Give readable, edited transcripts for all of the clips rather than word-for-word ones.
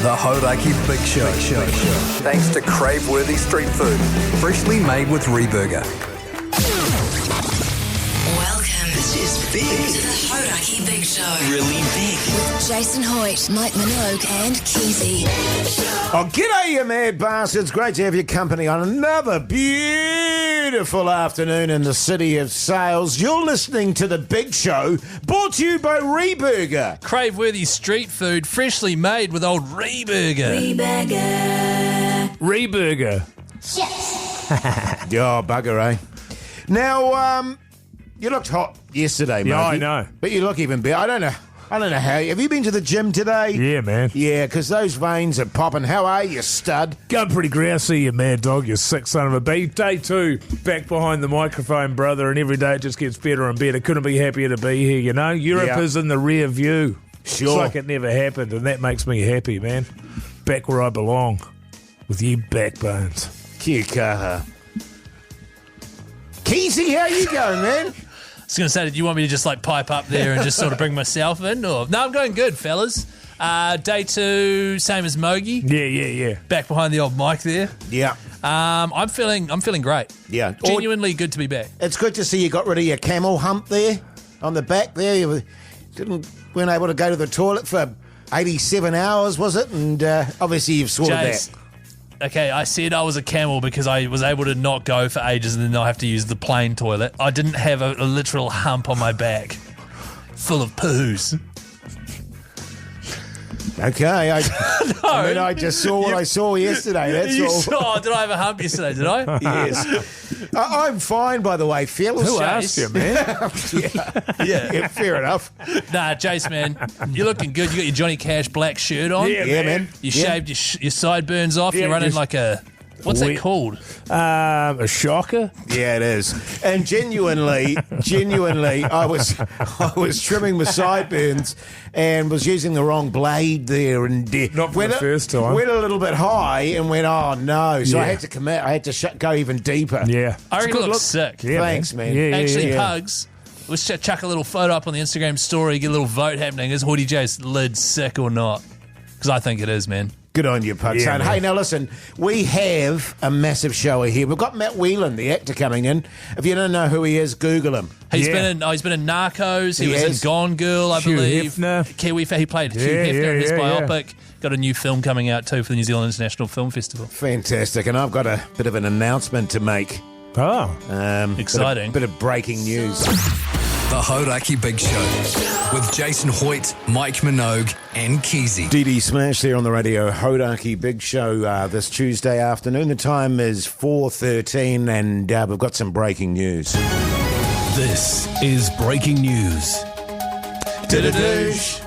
The Hauraki Big Show. Thanks to crave-worthy street food, freshly made with Reburger. Welcome. This is big. To the Hauraki Big Show. Really big. With Jason Hoyte, Minogue and Keyzie. Oh, g'day, you mad bastards. Great to have your company on another beautiful afternoon in the city of sales. You're listening to The Big Show, brought to you by Reburger. Crave-worthy street food, freshly made with old Reburger. Reburger. Yes. Oh, bugger, eh? Now, you looked hot yesterday, mate. Yeah, I know. But you look even better. I don't know how. Have you been to the gym today? Yeah, man. Yeah, because those veins are popping. How are you, stud? Going pretty grousey, you mad dog, you sick son of a bee. Day 2, back behind the microphone, brother, and every day it just gets better and better. Couldn't be happier to be here, you know? Europe is in the rear view. Sure. It's like it never happened, and that makes me happy, man. Back where I belong, with you backbones. Kia kaha. Keyzie, how you going, man? I was going to say, did you want me to just like pipe up there and just sort of bring myself in? Or no, I'm going good, fellas. Day 2, same as Mogey. Yeah. Back behind the old mic there. Yeah. I'm feeling great. Yeah. Genuinely good to be back. It's good to see you got rid of your camel hump there on the back there. You weren't able to go to the toilet for 87 hours, was it? And obviously you've sorted Jase, that. okay, I said I was a camel because I was able to not go for ages and then I have to use the plain toilet. I didn't have a literal hump on my back full of poos. Okay, I just saw what I saw yesterday. That's all. Did I have a hump yesterday? Did I? Yes. I'm fine, by the way. Fellas. Who Jase. asked you, man? Yeah, fair enough. Nah, Jase, man, you're looking good. You got your Johnny Cash black shirt on. Yeah, man. You shaved your sideburns off. Yeah, You're running just- like a... What's that called? A shocker? Yeah, it is. And genuinely, I was trimming my sideburns and was using the wrong blade there, and Not for the first time. Went a little bit high and went, oh no! So I Yeah. had to commit. I had to go even deeper. Yeah. I reckon good it looks look. sick. Yeah, Thanks, man. Yeah, Actually, yeah. Pugs, let's chuck a little photo up on the Instagram story, get a little vote happening. Is Hoyte J's lid sick or not? Because I think it is, man. Good on you, Pug. Yeah, Son. man. Hey, now listen, we have a massive show here. We've got Matt Whelan, the actor, coming in. If you don't know who he is, Google him. He's Yeah. been in Narcos. He was has. in Gone Girl, I Hugh believe. Hefner. Kiwi. He played Hugh Yeah, Hefner in his yeah. biopic. Got a new film coming out too for the New Zealand International Film Festival. Fantastic. And I've got a bit of an announcement to make. Oh. Exciting. Bit of breaking news. The Hauraki Big Show with Jason Hoyte, Mike Minogue and Keyzie. DD Smash there on the Radio Hauraki Big Show this Tuesday afternoon. The time is 4:13 and we've got some breaking news. This is breaking news. Didadoosh.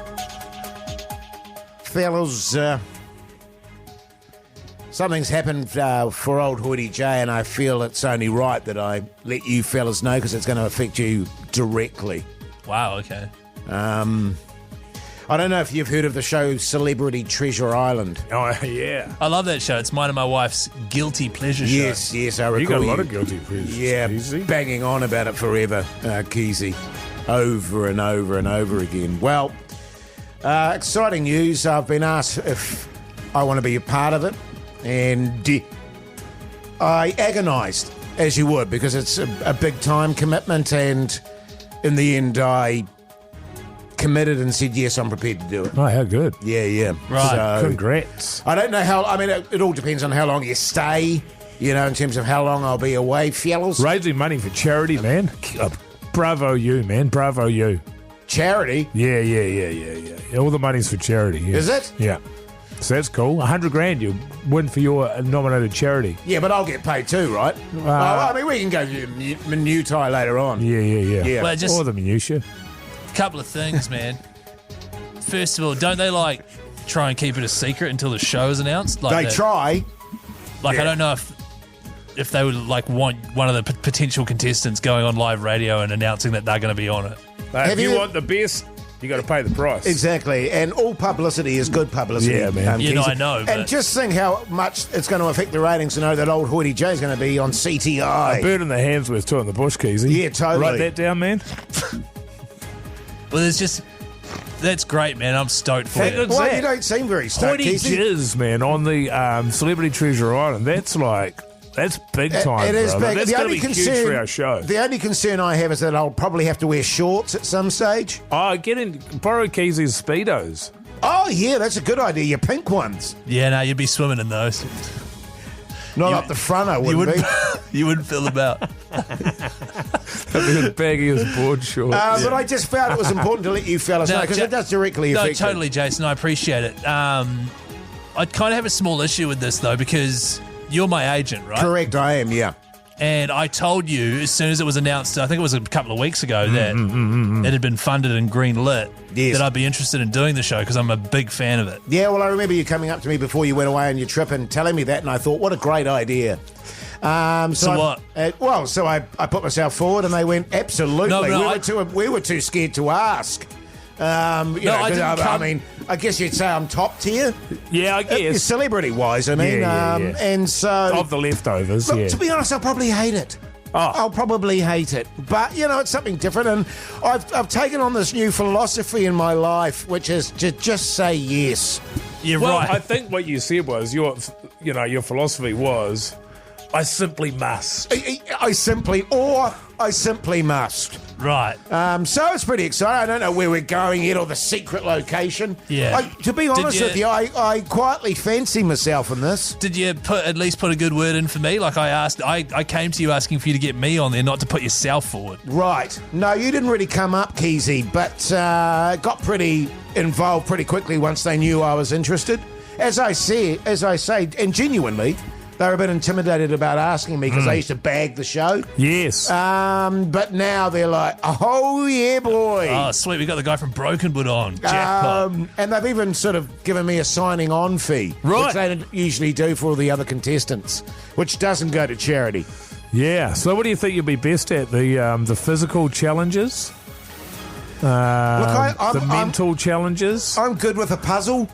Fellas, something's happened for old Hoyte J, and I feel it's only right that I let you fellas know because it's going to affect you directly. Wow. Okay. I don't know if you've heard of the show Celebrity Treasure Island. Oh, yeah. I love that show. It's mine and my wife's guilty pleasure show. Yes, I recall You got a lot of guilty pleasures. Yeah, Easy. banging on about it forever, Keyzie, over and over and over again. Well, exciting news. I've been asked if I want to be a part of it, and I agonised, as you would, because it's a big time commitment, and in the end I committed and said, yes, I'm prepared to do it. Oh, how good. Yeah. Right. So, Congrats. I don't know how, I mean, it all depends on how long you stay, you know, in terms of how long I'll be away, fellas. Raising money for charity, man. Bravo you, man. Bravo you. Charity, Yeah. All the money's for charity. Yeah. is it? Yeah. So that's cool. 100 grand you win for your nominated charity. Yeah, but I'll get paid too, right? I mean, we can go to minutiae later on. Yeah. Yeah. Well, just All the minutiae. couple of things, man. First of all, don't they like try and keep it a secret until the show is announced? Like They that- try. Like yeah. I don't know if they would like want one of the potential contestants going on live radio and announcing that they're going to be on it. If Have you you- want the best, you got to pay the price. Exactly, and all publicity is good publicity. Yeah, man. You know, Keyzie. I know, And but- just think how much it's going to affect the ratings to know that old Hoyte J is going to be on CTI. A bird in the hand's worth two in the bush, Keyzie. Yeah, totally. Write that down, man. Well, there's just That's great, man. I'm stoked for you. Well, you don't seem very stoked, Hoyte Keyzie. Jizz, man, on the Celebrity Treasure Island. That's big time, It is brother. big. That's going to be huge for our show. The only concern I have is that I'll probably have to wear shorts at some stage. Borrow Keyzie's Speedos. Oh, yeah, that's a good idea. Your pink ones. Yeah, no, you'd be swimming in those. Not up the front, I wouldn't be. You wouldn't fill them out. That'd be as baggy as board shorts. But I just felt it was important to let you fellas know because it does directly affect totally, Jason. I appreciate it. I kind of have a small issue with this, though, because you're my agent, right? Correct, I am, yeah. And I told you as soon as it was announced, I think it was a couple of weeks ago, that it had been funded and green lit, that I'd be interested in doing the show because I'm a big fan of it. Yeah, well, I remember you coming up to me before you went away on your trip and telling me that, and I thought, what a great idea. What? So I put myself forward, and they went, absolutely. No, we were too scared to ask. I mean, I guess you'd say I'm top tier. Yeah, I guess. Celebrity-wise, I mean. Yeah. And so... Of the leftovers, look, to be honest, I'll probably hate it. I'll probably hate it. But, it's something different. And I've taken on this new philosophy in my life, which is to just say yes. You're Well, right. I think what you said was your philosophy was, I simply must. I simply must. Right. So it's pretty exciting. I don't know where we're going yet or the secret location. Yeah. To be honest with you, I quietly fancy myself in this. Did you at least put a good word in for me? Like I came to you asking for you to get me on there, not to put yourself forward. Right. No, you didn't really come up, Keyzie, but got pretty involved pretty quickly once they knew I was interested. As I say, and genuinely, they were a bit intimidated about asking me because I used to bag the show. Yes. But now they're like, oh, yeah, boy. Oh, sweet. We got the guy from Brokenwood on. Jackpot. And they've even sort of given me a signing on fee, Right. which they don't usually do for all the other contestants, which doesn't go to charity. Yeah. So what do you think you'll be best at? The physical challenges? The mental challenges? I'm good with a puzzle.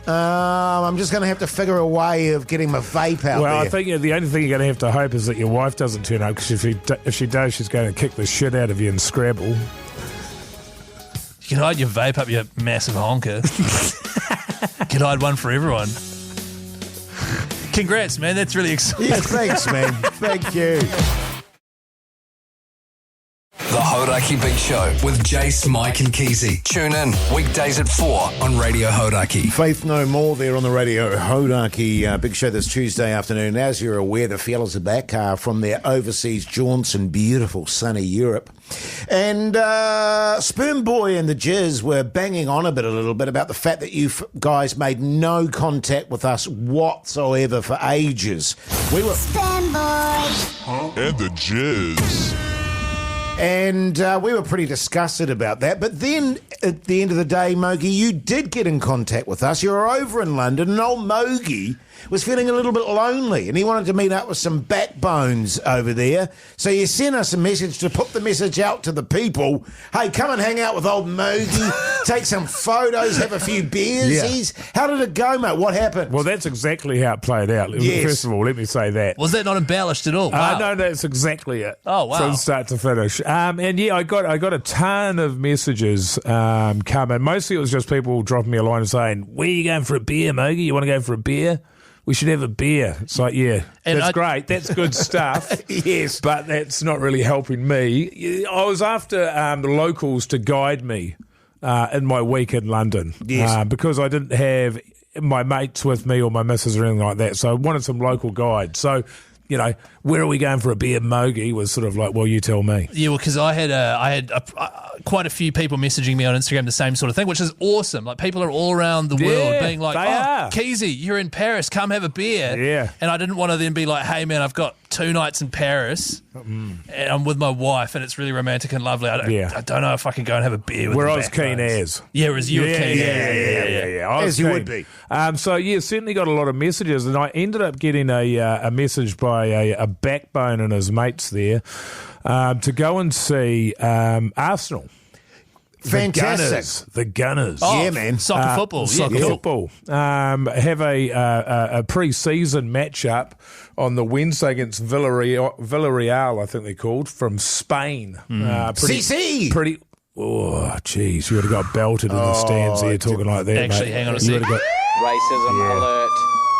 I'm just going to have to figure a way of getting my vape out Well, there. I think the only thing you're going to have to hope is that your wife doesn't turn up, because if she does, she's going to kick the shit out of you in Scrabble. You can hide your vape up your massive honker. You can hide one for everyone. Congrats, man. That's really exciting. Yeah, thanks, man. Thank you. The Hauraki Big Show with Jase, Mike and Keyzie. Tune in weekdays at 4 on Radio Hauraki. Faith No More there on the Radio Hauraki Big Show this Tuesday afternoon. As you're aware, the fellas are back from their overseas jaunts in beautiful sunny Europe. And Sperm Boy and the Jizz were banging on a little bit about the fact that you guys made no contact with us whatsoever for ages. We were... Sperm Boy. And the Jizz. And we were pretty disgusted about that. But then, at the end of the day, Mogey, you did get in contact with us. You were over in London, and old Mogey was feeling a little bit lonely, and he wanted to meet up with some backbones over there. So you sent us a message to put the message out to the people. Hey, come and hang out with old Mogey, take some photos, have a few beersies. Yeah. How did it go, mate? What happened? Well, that's exactly how it played out. Yes. First of all, let me say that. Was that not embellished at all? Wow. No, that's exactly it. Oh, wow. From start to finish. And yeah, I got a ton of messages coming. Mostly it was just people dropping me a line and saying, where are you going for a beer, Mogey? You want to go for a beer? We should have a beer. It's like, yeah, and that's great. That's good stuff. Yes. But that's not really helping me. I was after the locals to guide me in my week in London. Yes. Because I didn't have my mates with me or my missus or anything like that. So I wanted some local guides. So, where are we going for a beer, Mogey? Was sort of like, well, you tell me. Yeah, well, because I had quite a few people messaging me on Instagram the same sort of thing, which is awesome. Like, people are all around the world being like, they are. Keyzie, you're in Paris, come have a beer. Yeah. And I didn't want to then be like, hey, man, I've got 2 nights in Paris and I'm with my wife and it's really romantic and lovely. I don't know if I can go and have a beer with Where the I was keen backbones. as. Yeah, whereas you were keen. Yeah. I was As you keen. would be. So, yeah, certainly got a lot of messages, and I ended up getting a message by a backbone and his mates there to go and see Arsenal. Fantastic. The Gunners. Oh, Yeah, man. Soccer football. Soccer football. Have a pre-season matchup on the Wednesday against Villarreal, I think they're called, from Spain. CC. Oh, jeez, you would have got belted in the stands there talking like that, Actually, mate. hang on a You would sec. have got Racism alert.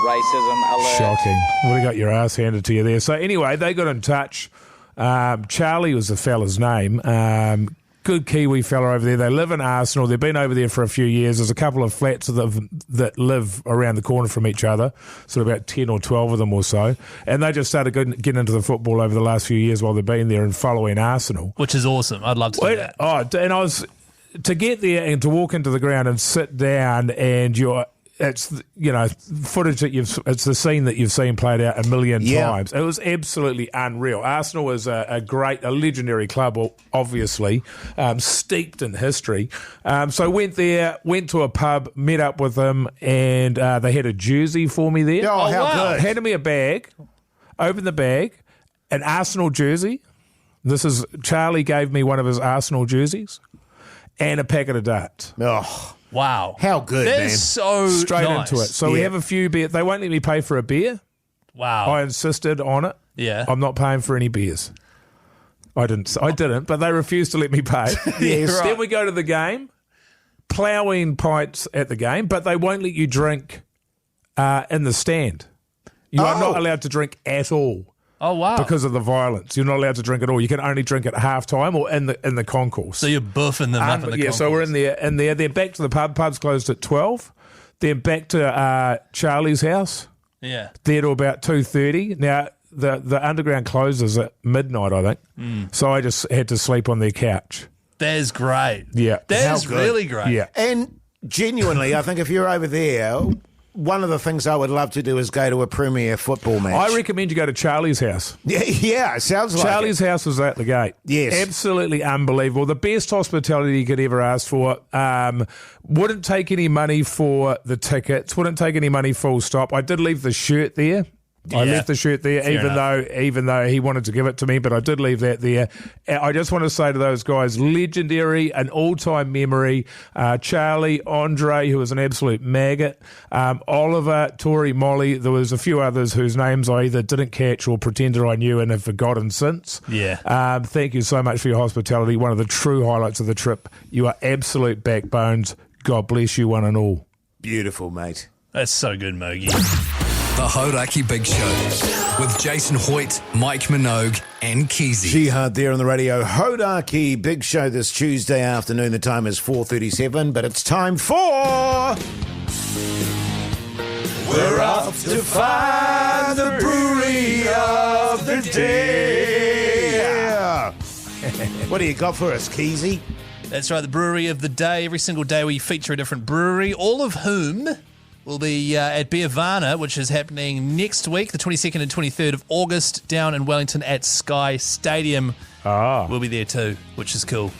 Racism alert. shocking. Would have got your ass handed to you there. So anyway, they got in touch. Charlie was the fella's name. Good Kiwi fella over there. They live in Arsenal. They've been over there for a few years. There's a couple of flats that live around the corner from each other, sort of about 10 or 12 of them or so. And they just started getting into the football over the last few years while they've been there and following Arsenal. Which is awesome. I'd love to do that. And I was to get there and to walk into the ground and sit down and it's footage that it's the scene that you've seen played out a million times. It was absolutely unreal. Arsenal is a legendary club, obviously, steeped in history. So went there, went to a pub, met up with them, and they had a jersey for me there. Oh, how good. Handed me a bag, opened the bag, an Arsenal jersey. Charlie gave me one of his Arsenal jerseys and a packet of darts. Oh, Wow. how good, That man. is so Straight nice. into it. So we Yeah. have a few beers. They won't let me pay for a beer. Wow. I insisted on it. Yeah. I'm not paying for any beers. I didn't, but they refused to let me pay. Yes. Right. Then we go to the game, ploughing pints at the game, but they won't let you drink in the stand. You are not allowed to drink at all Oh, wow. because of the violence. You're not allowed to drink at all. You can only drink at halftime or in the concourse. So you're buffing them up in the So we're concourse. in there. Then back to the pub. Pub's closed at 12. Then back to Charlie's house. Yeah. There to about 2:30. Now the underground closes at midnight, I think. So I just had to sleep on their couch. That is great. Yeah. That How is good. really great. Yeah. And genuinely, I think if you're over there, one of the things I would love to do is go to a Premier football match. I recommend you go to Charlie's house. Yeah, it sounds like Charlie's it. house was at the gate. Yes. Absolutely unbelievable. The best hospitality you could ever ask for. Wouldn't take any money for the tickets. Wouldn't take any money full stop. I did leave the shirt there. I Yeah. left the shirt there, Fair even though he wanted to give it to me, but I did leave that there. I just want to say to those guys, legendary, an all-time memory. Charlie, Andre, who was an absolute maggot, Oliver, Tori, Molly. There was a few others whose names I either didn't catch or pretended I knew and have forgotten since. Yeah. Thank you so much for your hospitality. One of the true highlights of the trip. You are absolute backbones. God bless you, one and all. Beautiful, mate. That's so good, Mogey. The Hauraki Big Show with Jason Hoyte, Mike Minogue, and Keyzie. Jihad there on the Radio Hauraki Big Show this Tuesday afternoon. The time is 4:37, but it's time for... We're off to find the brewery of the day. What do you got for us, Keyzie? That's right, the brewery of the day. Every single day we feature a different brewery, all of whom will be at Beervana, which is happening next week, the 22nd and 23rd of August, down in Wellington at Sky Stadium. We'll be there too, which is cool.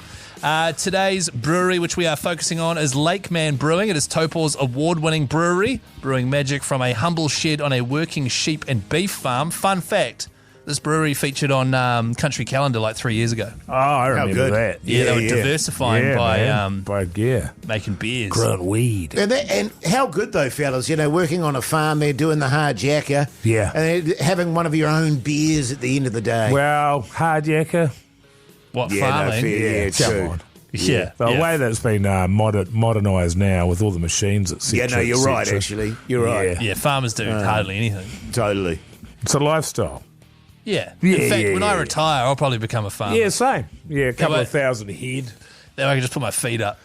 Today's brewery, which we are focusing on, is Lakeman Brewing. It is Taupō's award-winning brewery, brewing magic from a humble shed on a working sheep and beef farm. Fun fact, this brewery featured on Country Calendar like 3 years ago. Oh, I remember good. that. Yeah, they were diversifying by yeah. making beers. Growing weed. And how good though, fellas, working on a farm there, doing the hard yakka. Yeah. And then having one of your own beers at the end of the day. Well, hard yakka. What, yeah, no, farming? fair, yeah, Come true. on. Yeah. The yeah. way that's been modernised now with all the machines, etc. Yeah, no, you're right, actually. You're right. Yeah, farmers do hardly anything. Totally. It's a lifestyle. Yeah. Yeah, In fact, yeah, when I yeah. retire, I'll probably become a farmer. Yeah, same. Yeah, a couple but- of thousand a head. Then I can just put my feet up.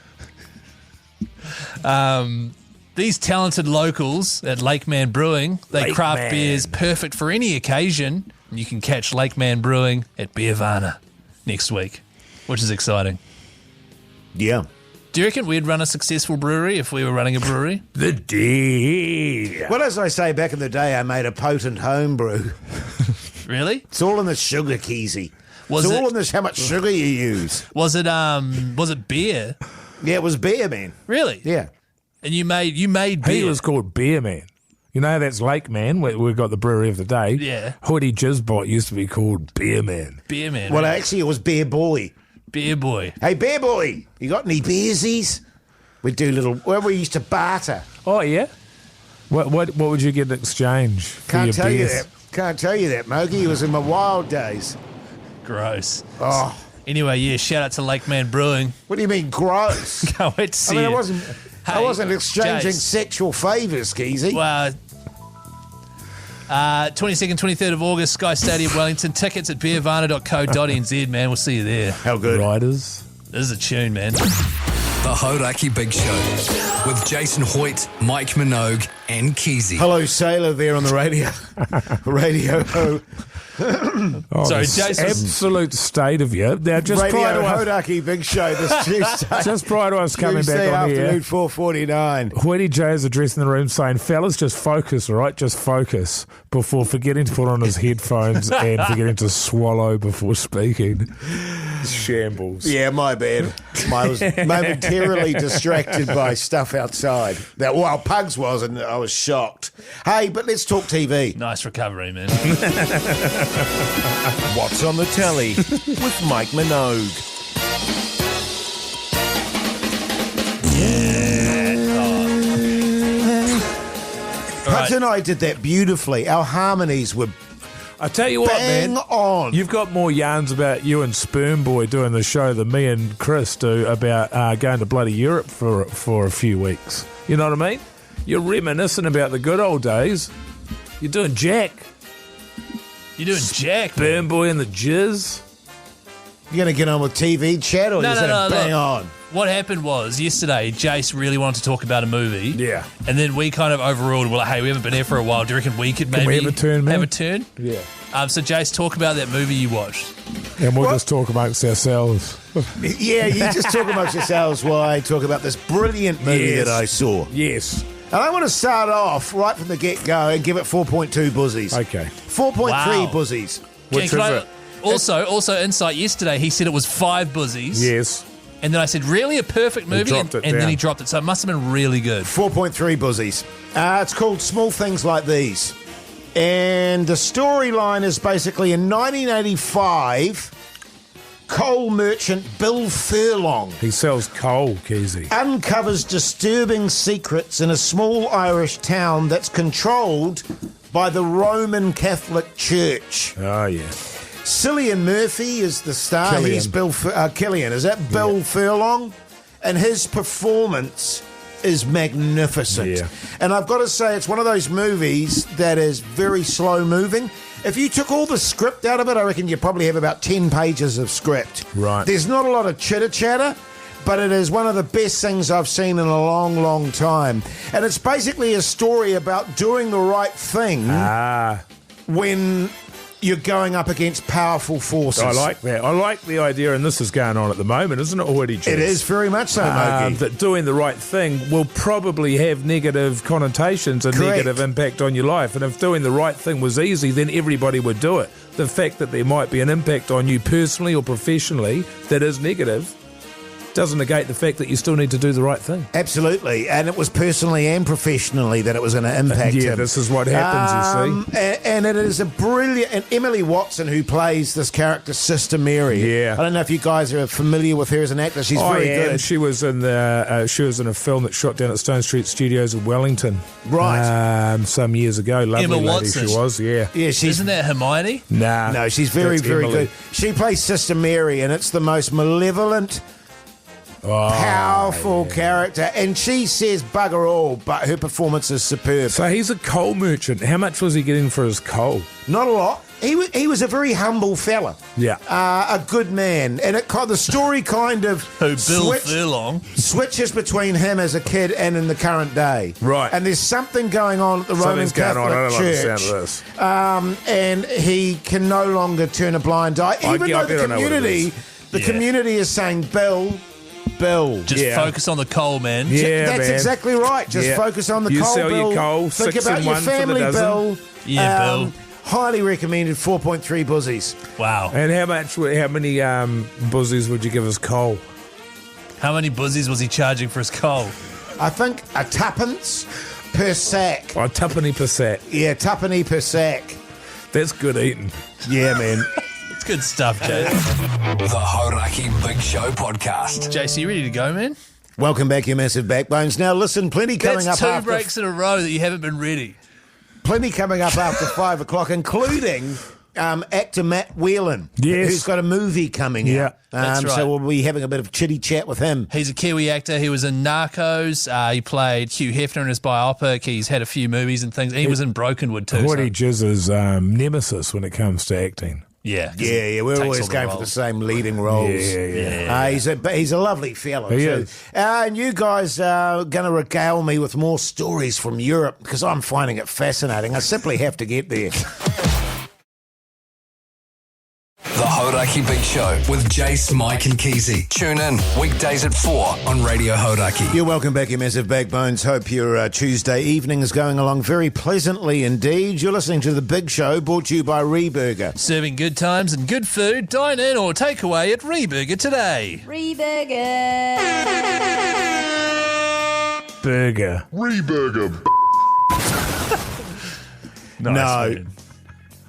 These talented locals at Lakeman Brewing, they craft Lakeman. beers perfect for any occasion. And you can catch Lakeman Brewing at Beervana next week, which is exciting. Yeah. Do you reckon we'd run a successful brewery if we were running a brewery? The day. Well, as I say, back in the day, I made a potent home brew. Really? It's all in the sugar, Keyzie. Was It's it- all in this how much sugar you use. Was it beer? Yeah, it was beer, man. Really? Yeah. And you made beer. He was called Beer Man. You know, that's Lake Man. We've got the brewery of the day. Yeah. Hoodie Jizzbot used to be called Beer Man. Beer Man. Well, actually, it was Beer Boy. Beer boy. Hey, Beer Boy, you got any beersies? We do we used to barter. Oh, yeah? What would you get in exchange for Can't your tell you beers? that. Can't tell you that, Mogey. It was in my wild days. Gross. Oh, Anyway, yeah, shout out to Lakeman Brewing. What do you mean, gross? Can't wait to see I mean, you. I wasn't exchanging Jase. sexual favours, Keyzie. Well, 22nd, 23rd of August, Sky Stadium, Wellington. Tickets at beervana.co.nz, man. We'll see you there. How good. Riders. This is a tune, man. The Hauraki Big Show with Jason Hoyte, Mike Minogue, and Keyzie. Hello, sailor there on the radio. radio. Oh, Sorry, this Jason. absolute state of you. Now, just Radio prior to us, Hauraki Big Show this Tuesday. just prior to us coming Tuesday back on afternoon, here, 4:49. Hoyte J is addressing the room saying, fellas, just focus, all right? Just focus before forgetting to put on his headphones and forgetting to swallow before speaking. Shambles. Yeah, my bad. I was momentarily distracted by stuff outside. Well, Pugs was, and I was shocked. Hey, but let's talk TV. Nice recovery, man. What's on the telly with Mike Minogue? Pugs and I did that beautifully. Our harmonies were I tell you what, bang man. on. You've got more yarns about you and Sperm Boy doing the show than me and Chris do about going to bloody Europe for a few weeks. You know what I mean? You're reminiscing about the good old days. You're doing Jack. You're doing Jack, man. Sperm Boy and the Jizz. You going to get on with TV chat or No, is no, it no, bang look. on? What happened was yesterday, Jase really wanted to talk about a movie. Yeah. And then we kind of overruled. We're like, hey, we haven't been here for a while. Do you reckon we could maybe we have a turn, man? Have a turn? Yeah. So, Jase, talk about that movie you watched. And we'll just talk amongst ourselves. Yeah, you just talk amongst yourselves while I talk about this brilliant movie Yes. that I saw. Yes. And I want to start off right from the get-go and give it 4.2 buzzies. Okay. 4.3 Wow. buzzies. Which is it? Also, insight yesterday, he said it was 5 buzzies. Yes. And then I said, really, a perfect movie? dropped And it then down. he dropped it. So it must have been really good. 4.3 buzzies. It's called Small Things Like These. And the storyline is basically in 1985, coal merchant Bill Furlong He sells coal, Keyzie. uncovers disturbing secrets in a small Irish town that's controlled by the Roman Catholic Church. Oh, yeah. Cillian Murphy is the star. Killian. He's Killian. Is that Bill Furlong? And his performance is magnificent. Yeah. And I've got to say, it's one of those movies that is very slow moving. If you took all the script out of it, I reckon you probably have about 10 pages of script. Right. There's not a lot of chitter-chatter, but it is one of the best things I've seen in a long, long time. And it's basically a story about doing the right thing when you're going up against powerful forces. I like that. I like the idea, and this is going on at the moment, isn't it already, Jess? It is very much so, Mogey. That doing the right thing will probably have negative connotations and Correct. negative impact on your life. And if doing the right thing was easy, then everybody would do it. The fact that there might be an impact on you personally or professionally that is negative doesn't negate the fact that you still need to do the right thing. Absolutely. And it was personally and professionally that it was going to impact Yeah, him. this is what happens, you see. And it is a brilliant... And Emily Watson, who plays this character, Sister Mary. Yeah. I don't know if you guys are familiar with her as an actor. She's very good. She was in a film that shot down at Stone Street Studios in Wellington. Right. Some years ago. Lovely Emma lady Watson. she was, yeah. Yeah, she's... Isn't that Hermione? Nah. No, she's very, that's very Emily. good. She plays Sister Mary, and it's the most malevolent... powerful character, and she says bugger all, but her performance is superb. So he's a coal merchant. How much was he getting for his coal? Not a lot. He was a very humble fella. Yeah. A good man, and the story kind of Bill Furlong. switches between him as a kid and in the current day. Right. And there's something going on at the Roman Something's going Catholic on. I don't Church. like the sound of this. And he can no longer turn a blind eye, even though the community is saying, Bill. Just focus on the coal, man. Yeah, That's man. exactly right. Just focus on the You coal, sell Bill. your coal, Think 6 about and your 1 for the family, dozen. Bill. Yeah, Bill. Highly recommended. 4.3 buzzies. Wow. And how many buzzies would you give his coal? How many buzzies was he charging for his coal? I think a tuppence per sack. Oh, tuppenny per sack. Yeah, tuppenny per sack. That's good eating. Yeah, man. It's good stuff, Jay. The Hauraki Big Show podcast. Jase, you ready to go, man? Welcome back, you massive backbones. Now, listen, plenty coming That's up 2 after breaks in a row that you haven't been ready. 5 o'clock, including actor Matt Whelan, Yes. who's got a movie coming Yeah, out. that's right. So we'll be having a bit of chitty chat with him. He's a Kiwi actor. He was in Narcos. He played Hugh Hefner in his biopic. He's had a few movies and things. He was in Brokenwood too. Woody Jizz's nemesis when it comes to acting. Yeah. Yeah, we're Takes always all the going for the roles. same leading roles. Yeah. He's a lovely fellow He too. is. And you guys are going to regale me with more stories from Europe because I'm finding it fascinating. I simply have to get there. The Hauraki Big Show with Jase, Mike and Keyzie. Tune in weekdays at 4 on Radio Hauraki. You're welcome back, you massive backbones. Hope your Tuesday evening is going along very pleasantly indeed. You're listening to The Big Show, brought to you by Reburger. Serving good times and good food. Dine in or take away at Reburger today. Burger. Nice, No. man.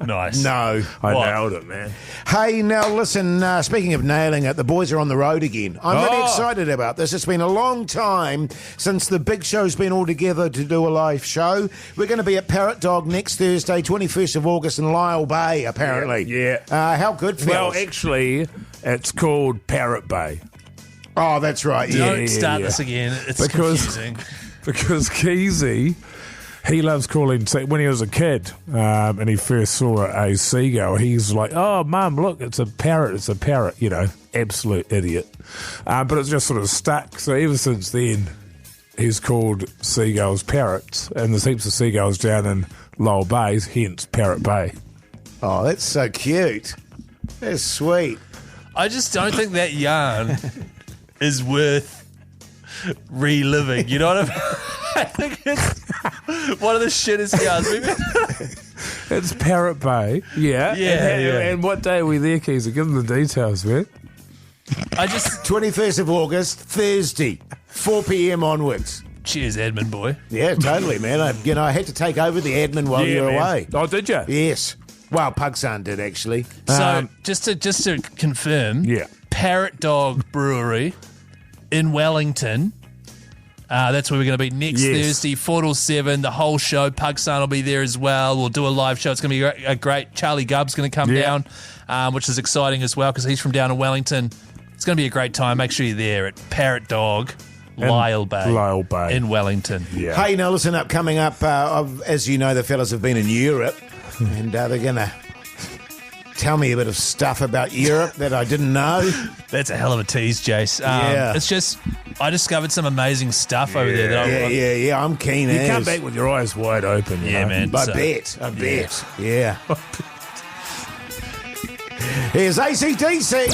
Nice. No. I What? nailed it, man. Hey, now listen, speaking of nailing it, the boys are on the road again. I'm really Oh. excited about this. It's been a long time since the Big Show's been all together to do a live show. We're going to be at Parrot Dog next Thursday, 21st of August in Lyle Bay, apparently. Yeah. How good, Well, fellas? actually, it's called Parrot Bay. Oh, that's right. Yeah. Don't start this again. It's Because- confusing. Because Keyzie, he loves calling, when he was a kid and he first saw a seagull, he's like, oh, Mum, look, it's a parrot, absolute idiot. But it's just sort of stuck. So ever since then, he's called seagulls parrots, and there's heaps of seagulls down in Lowell Bay, hence Parrot Bay. Oh, that's so cute. That's sweet. I just don't think that yarn is worth reliving. You know what I mean? I think it's one of the shittest yarns we've ever. It's Parrot Bay. Yeah. Yeah. And what day are we there, Keyzie? Give them the details, man. I just 21st of August, Thursday, 4 p.m. onwards. cheers, admin boy. Yeah, totally, man. I had to take over the admin while you were man. away. Oh, did you? Yes. Well, Pugson did, actually. So just to confirm, Yeah. Parrot Dog Brewery in Wellington. That's where we're going to be next Yes. Thursday, 4 till 7. The whole show. Pugson will be there as well. We'll do a live show. It's going to be a great. Charlie Gubb's going to come Yeah. down, which is exciting as well because he's from down in Wellington. It's going to be a great time. Make sure you're there at Parrot Dog, Lyle Bay in Wellington. Yeah. Hey, now listen up. Coming up, as you know, the fellas have been in Europe, and they're going to tell me a bit of stuff about Europe that I didn't know. That's a hell of a tease, Jase. Yeah. It's just I discovered some amazing stuff over there. That Yeah. I'm keen. You as. come back with your eyes wide open. you Yeah, know? man. I So- bet. Yeah. Here's AC/DC.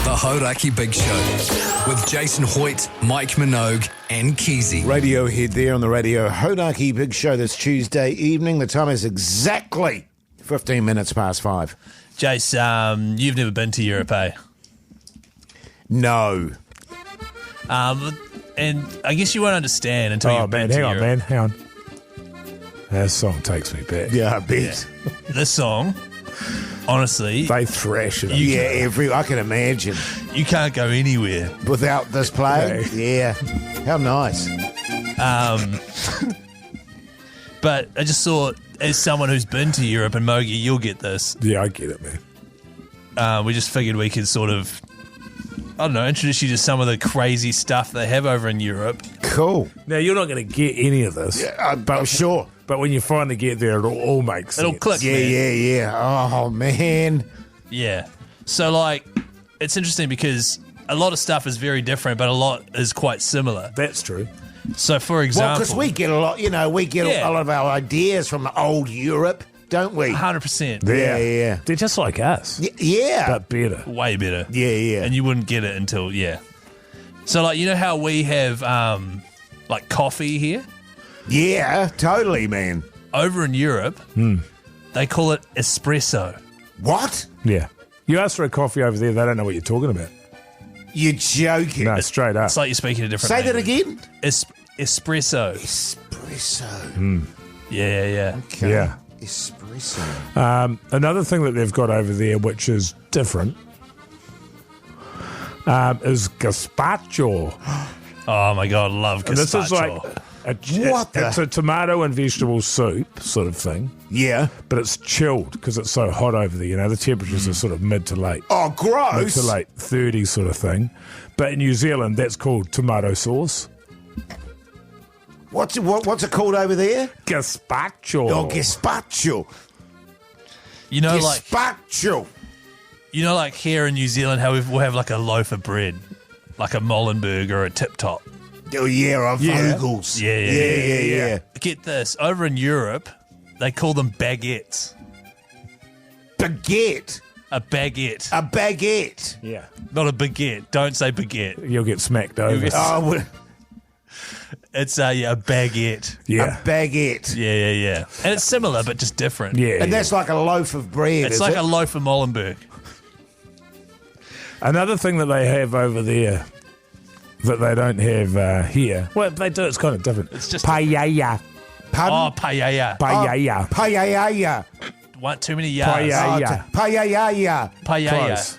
The Hauraki Big Show with Jason Hoyte, Mike Minogue and Keyzie. Radiohead there on the Radio Hauraki Big Show this Tuesday evening. The time is exactly 15 minutes past 5. Jase, you've never been to Europe, eh? No. And I guess you won't understand until Oh, you've been man, to hang on, Europe. man, hang on. That song takes me back. Yeah, I bet. This song, honestly, They thrash it. Yeah, I can imagine. you can't go anywhere. Without this play? No. Yeah. How nice. But I just thought, as someone who's been to Europe, and Mogey, you'll get this, Yeah, I get it, man. we just figured we could sort of, I don't know, introduce you to some of the crazy stuff they have over in Europe. Cool. Now, you're not going to get any of this. But sure. But when you finally get there, it'll all make sense. It'll click. man. Yeah. Oh, man. Yeah. So, like, it's interesting because a lot of stuff is very different, but a lot is quite similar. That's true. So, for Well, example, because we get a lot, a lot of our ideas from old Europe, don't we? 100%. Yeah. They're just like us, Yeah. but better. Way better. Yeah. And you wouldn't get it until, So, like, you know how we have, like, coffee here? Yeah, totally, man. Over in Europe, they call it espresso. What? Yeah. You ask for a coffee over there, they don't know what you're talking about. You're joking. No, straight up. It's like you're speaking a different Say that language. again. Espresso. Espresso. Yeah. Okay. Yeah. Espresso. Another thing that they've got over there, which is different, is gazpacho. Oh, my God, love gazpacho. And this is like It's a tomato and vegetable soup sort of thing. Yeah. But it's chilled because it's so hot over there. You know, the temperatures are sort of mid to late. Oh, gross. Mid to late 30s sort of thing. But in New Zealand, that's called tomato sauce. What's it called over there? Gazpacho. Oh, gazpacho. You know, gazpacho. like here in New Zealand, how we'll have like a loaf of bread, like a Molenberg or a Tip Top. Oh, yeah, or Vogels. Yeah. Get this. Over in Europe, they call them baguettes. Baguette. A baguette. A baguette. Yeah. Not a baguette. Don't say baguette. You'll get smacked over. It's a baguette. Yeah. A baguette. Yeah. And it's similar, but just different. Yeah. And that's like a loaf of bread, It's like a loaf of Molenberg. Another thing that they have over there that they don't have here. Well, they do. It's kind of different. It's just paella. Pardon? Oh, paella. Paella. Paella. Want too many yas. Paella. Paella. Paella. Close.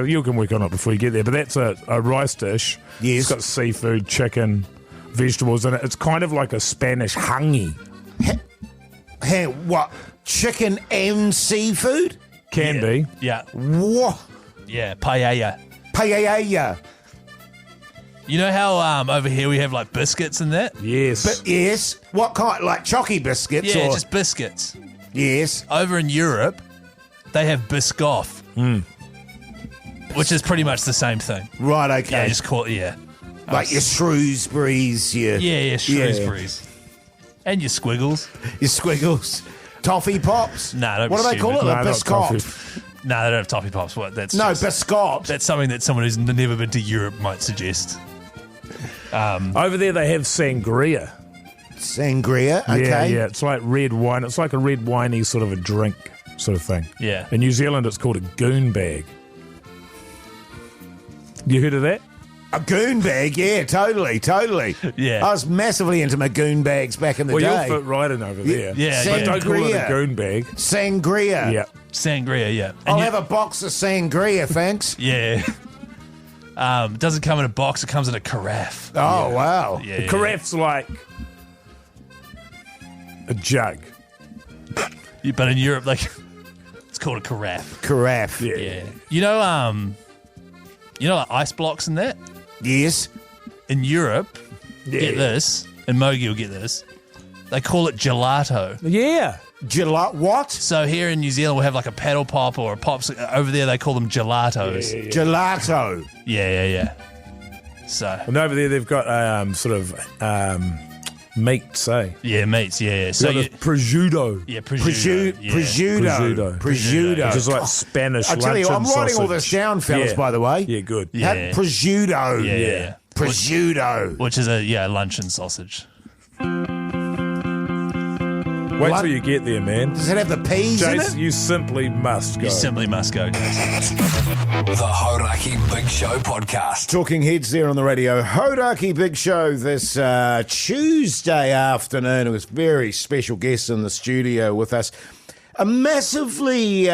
You can work on it before you get there. But that's a rice dish. Yes. It's got seafood, chicken, vegetables in it. It's kind of like a Spanish hangi. Hey, what? Chicken and seafood? Can be. Yeah. What? Yeah, paella. Paella. You know how over here we have like biscuits and that? Yes. But yes. What kind? Like chocky biscuits? Yeah, or? just biscuits. Yes. Over in Europe, they have Biscoff, which is pretty much the same thing. Right, okay. Yeah, just call it, Like your Shrewsbury's, Yeah, Shrewsbury's. And your Squiggles. Your Squiggles. Toffee Pops? Nah, don't what be do they call it? stupid. A No, not biscoff. toffee. No, they don't have toffee pops. What? That's No, just- biscoff. That's something that someone who's never been to Europe might suggest. Over there they have sangria. Sangria, okay. Yeah. It's like red wine. It's like a red winey sort of a drink sort of thing. Yeah. In New Zealand, it's called a goon bag. You heard of that? A goon bag, yeah, totally. Yeah. I was massively into my goon bags back in the Well, day. you'll fit right in over there. Yeah, But don't call it a Sangria. goon bag. Sangria. Yeah. Sangria, yeah. And I'll you- have a box of sangria, thanks. Yeah. It doesn't come in a box, it comes in a carafe. Oh, wow. Yeah. The carafe's like a jug. Yeah, but in Europe, like, it's called a carafe. Carafe. Yeah. You know, like ice blocks and that? Yes. In Europe, get this, and Mogey will get this, they call it gelato. Yeah. What? So here in New Zealand, we'll have like a paddle pop or a pops. Over there, they call them gelatos. Gelato. Yeah. So, And over there, they've got meats, eh? yeah, meats, yeah. So So, you, prosciutto. yeah, prosciutto. Yeah. Prosciutto. Prosciutto. Which is like Spanish I tell you, I'm luncheon writing all sausage. this down, fellas, Yeah. by the way. Yeah, good. Yeah. Have prosciutto. Yeah. Prosciutto. Which is a luncheon sausage. Wait What? till you get there, man. Does it have the peas in Jase, it? you simply must go. You simply must go, Jason. The Hauraki Big Show podcast. Talking heads there on the Radio Hauraki Big Show this Tuesday afternoon. It was very special guest in the studio with us. A massively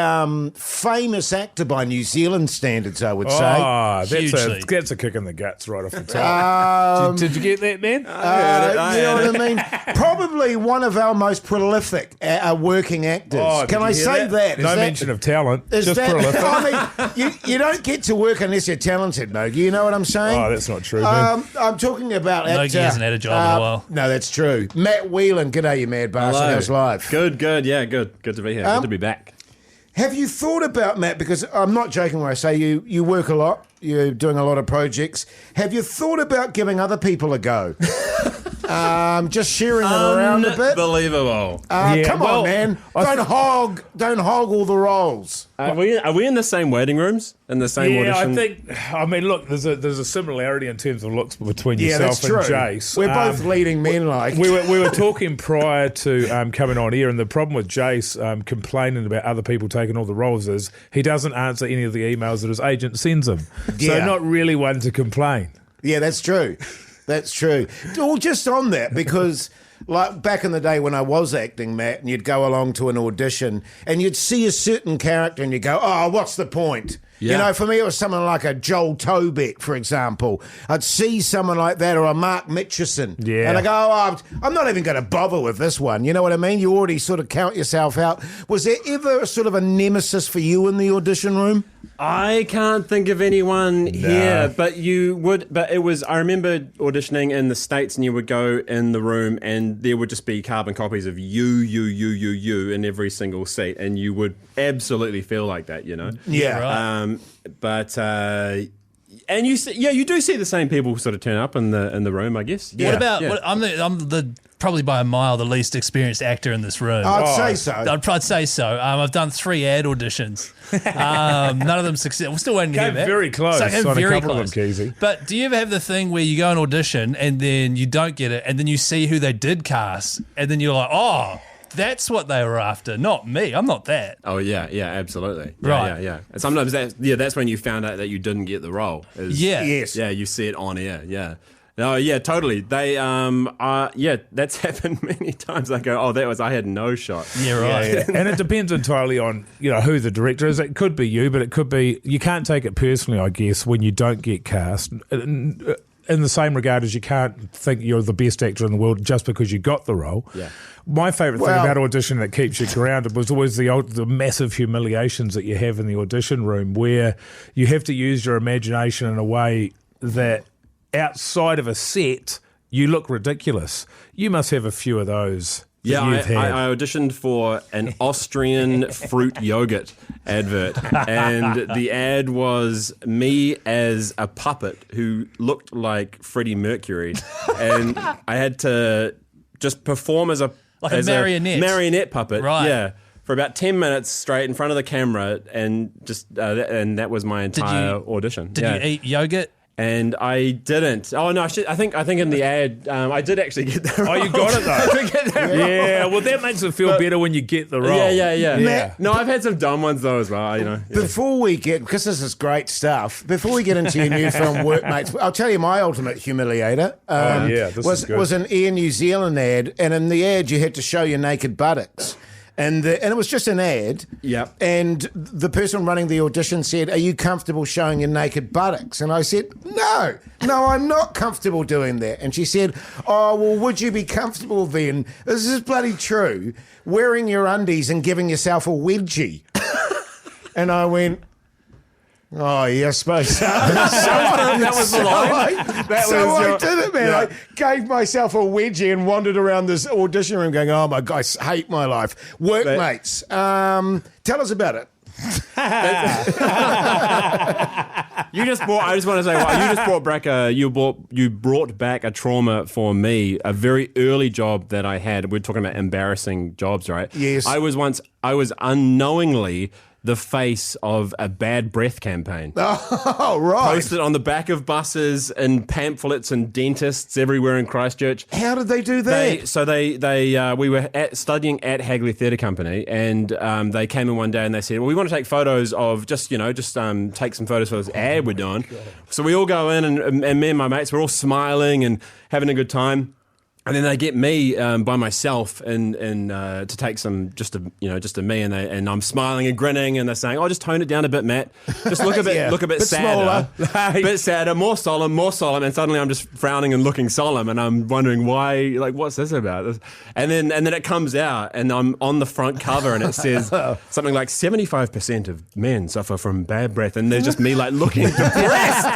famous actor by New Zealand standards, I would say. Oh, Hugely. that's a kick in the guts right off the top. did you get that, man? You know what I mean? Probably one of our most prolific working actors. Oh, Can did I you hear say that? No mention of talent, Is just that, prolific. I mean, you don't get to work unless you're talented, Mogey. You know what I'm saying? Oh, that's not true, man. I'm talking about actor. Mogey hasn't had a job in a while. No, that's true. Matt Whelan, g'day, you mad bastard. How's life? Good, yeah, good. Good to be here. Good to be back. Have you thought about, Matt, because I'm not joking when I say you work a lot, you're doing a lot of projects. Have you thought about giving other people a go? Just sharing them around a bit? Unbelievable. Come on, man. Don't hog all the roles. Are we in the same waiting rooms? In the same Yeah, audition? I mean, look, there's a similarity in terms of looks between Yeah, yourself that's true. and Jase. We're both leading men, like. We were talking prior to coming on air, and the problem with Jase complaining about other people taking all the roles is he doesn't answer any of the emails that his agent sends him. Yeah. So not really one to complain. Yeah, that's true. That's true. Well, just on that, because like back in the day when I was acting, Matt, and you'd go along to an audition and you'd see a certain character and you'd go, oh, what's the point? You know, for me, it was someone like a Joel Tobeck, for example. I'd see someone like that, or a Mark Mitchison. Yeah. And I go, I'm not even going to bother with this one. You know what I mean? You already sort of count yourself out. Was there ever sort of a nemesis for you in the audition room? I can't think of anyone here, but you would. But it was. I remember auditioning in the States, and you would go in the room, and there would just be carbon copies of you in every single seat, and you would absolutely feel like that, you know. Yeah. Right. And you see, you do see the same people sort of turn up in the room, I guess. What about? I'm the probably by a mile the least experienced actor in this room. I'd say so. I'd say so. I've done 3 ad auditions. None of them succeed. We're still waiting to hear Came back. very close So, on a very couple close. of them, Keyzie. But do you ever have the thing where you go and audition and then you don't get it, and then you see who they did cast, and then you're like, oh, that's what they were after, not me. I'm not that. Oh yeah, absolutely. Right. Yeah. And sometimes that's when you found out that you didn't get the role. Yes. Yeah, you see it on air. Yeah. No, yeah, totally. They, that's happened many times. I go, I had no shot. Yeah, right. Yeah. And it depends entirely on, who the director is. It could be you, but it could be, you can't take it personally, I guess, when you don't get cast. In the same regard as you can't think you're the best actor in the world just because you got the role. Yeah. My favourite thing about audition that keeps you grounded was always the massive humiliations that you have in the audition room, where you have to use your imagination in a way that outside of a set, you look ridiculous. You must have a few of those. Yeah, I you've had. I auditioned for an Austrian fruit yogurt advert, and the ad was me as a puppet who looked like Freddie Mercury, and I had to just perform as a marionette puppet, right? Yeah, for about 10 minutes straight in front of the camera, and just and that was my entire audition. Did you eat yogurt? And I didn't. Oh no! I think in the ad, I did actually get that. Oh, you got it though. I did get that Yeah, well, that makes it feel better when you get the role. Yeah. No, I've had some dumb ones though as well. Before we get, because this is great stuff, before we get into your new film, Workmates, I'll tell you my ultimate humiliator. This is good. Was an Air New Zealand ad, and in the ad you had to show your naked buttocks. And it was just an ad. Yep. And the person running the audition said, "Are you comfortable showing your naked buttocks?" And I said, No, I'm not comfortable doing that. And she said, "Oh, well, would you be comfortable then? This is bloody true. Wearing your undies and giving yourself a wedgie." And I went, "Oh, yeah, I suppose so." That was the line. I did it, man. I gave myself a wedgie and wandered around this audition room going, "Oh, my God, I hate my life." Workmates, tell us about it. You just brought. I just want to say, you just brought back you brought back a trauma for me. A very early job that I had. We're talking about embarrassing jobs, right? Yes. I was unknowingly the face of a bad breath campaign. Oh, right. Posted on the back of buses and pamphlets and dentists everywhere in Christchurch. How did they do that? We were studying at Hagley Theatre Company, and they came in one day and they said, "Well, we want to take photos of take some photos for this ad we're doing." So we all go in, and me and my mates, we're all smiling and having a good time. And then they get me by myself and to take some just a me, and I'm smiling and grinning, and they're saying, "Oh, just tone it down a bit, Matt. Just look a bit sadder, bit sadder, more solemn." And suddenly I'm just frowning and looking solemn, and I'm wondering why, like, what's this about? And then it comes out, and I'm on the front cover, and it says something like 75% of men suffer from bad breath, and there's just me like looking depressed.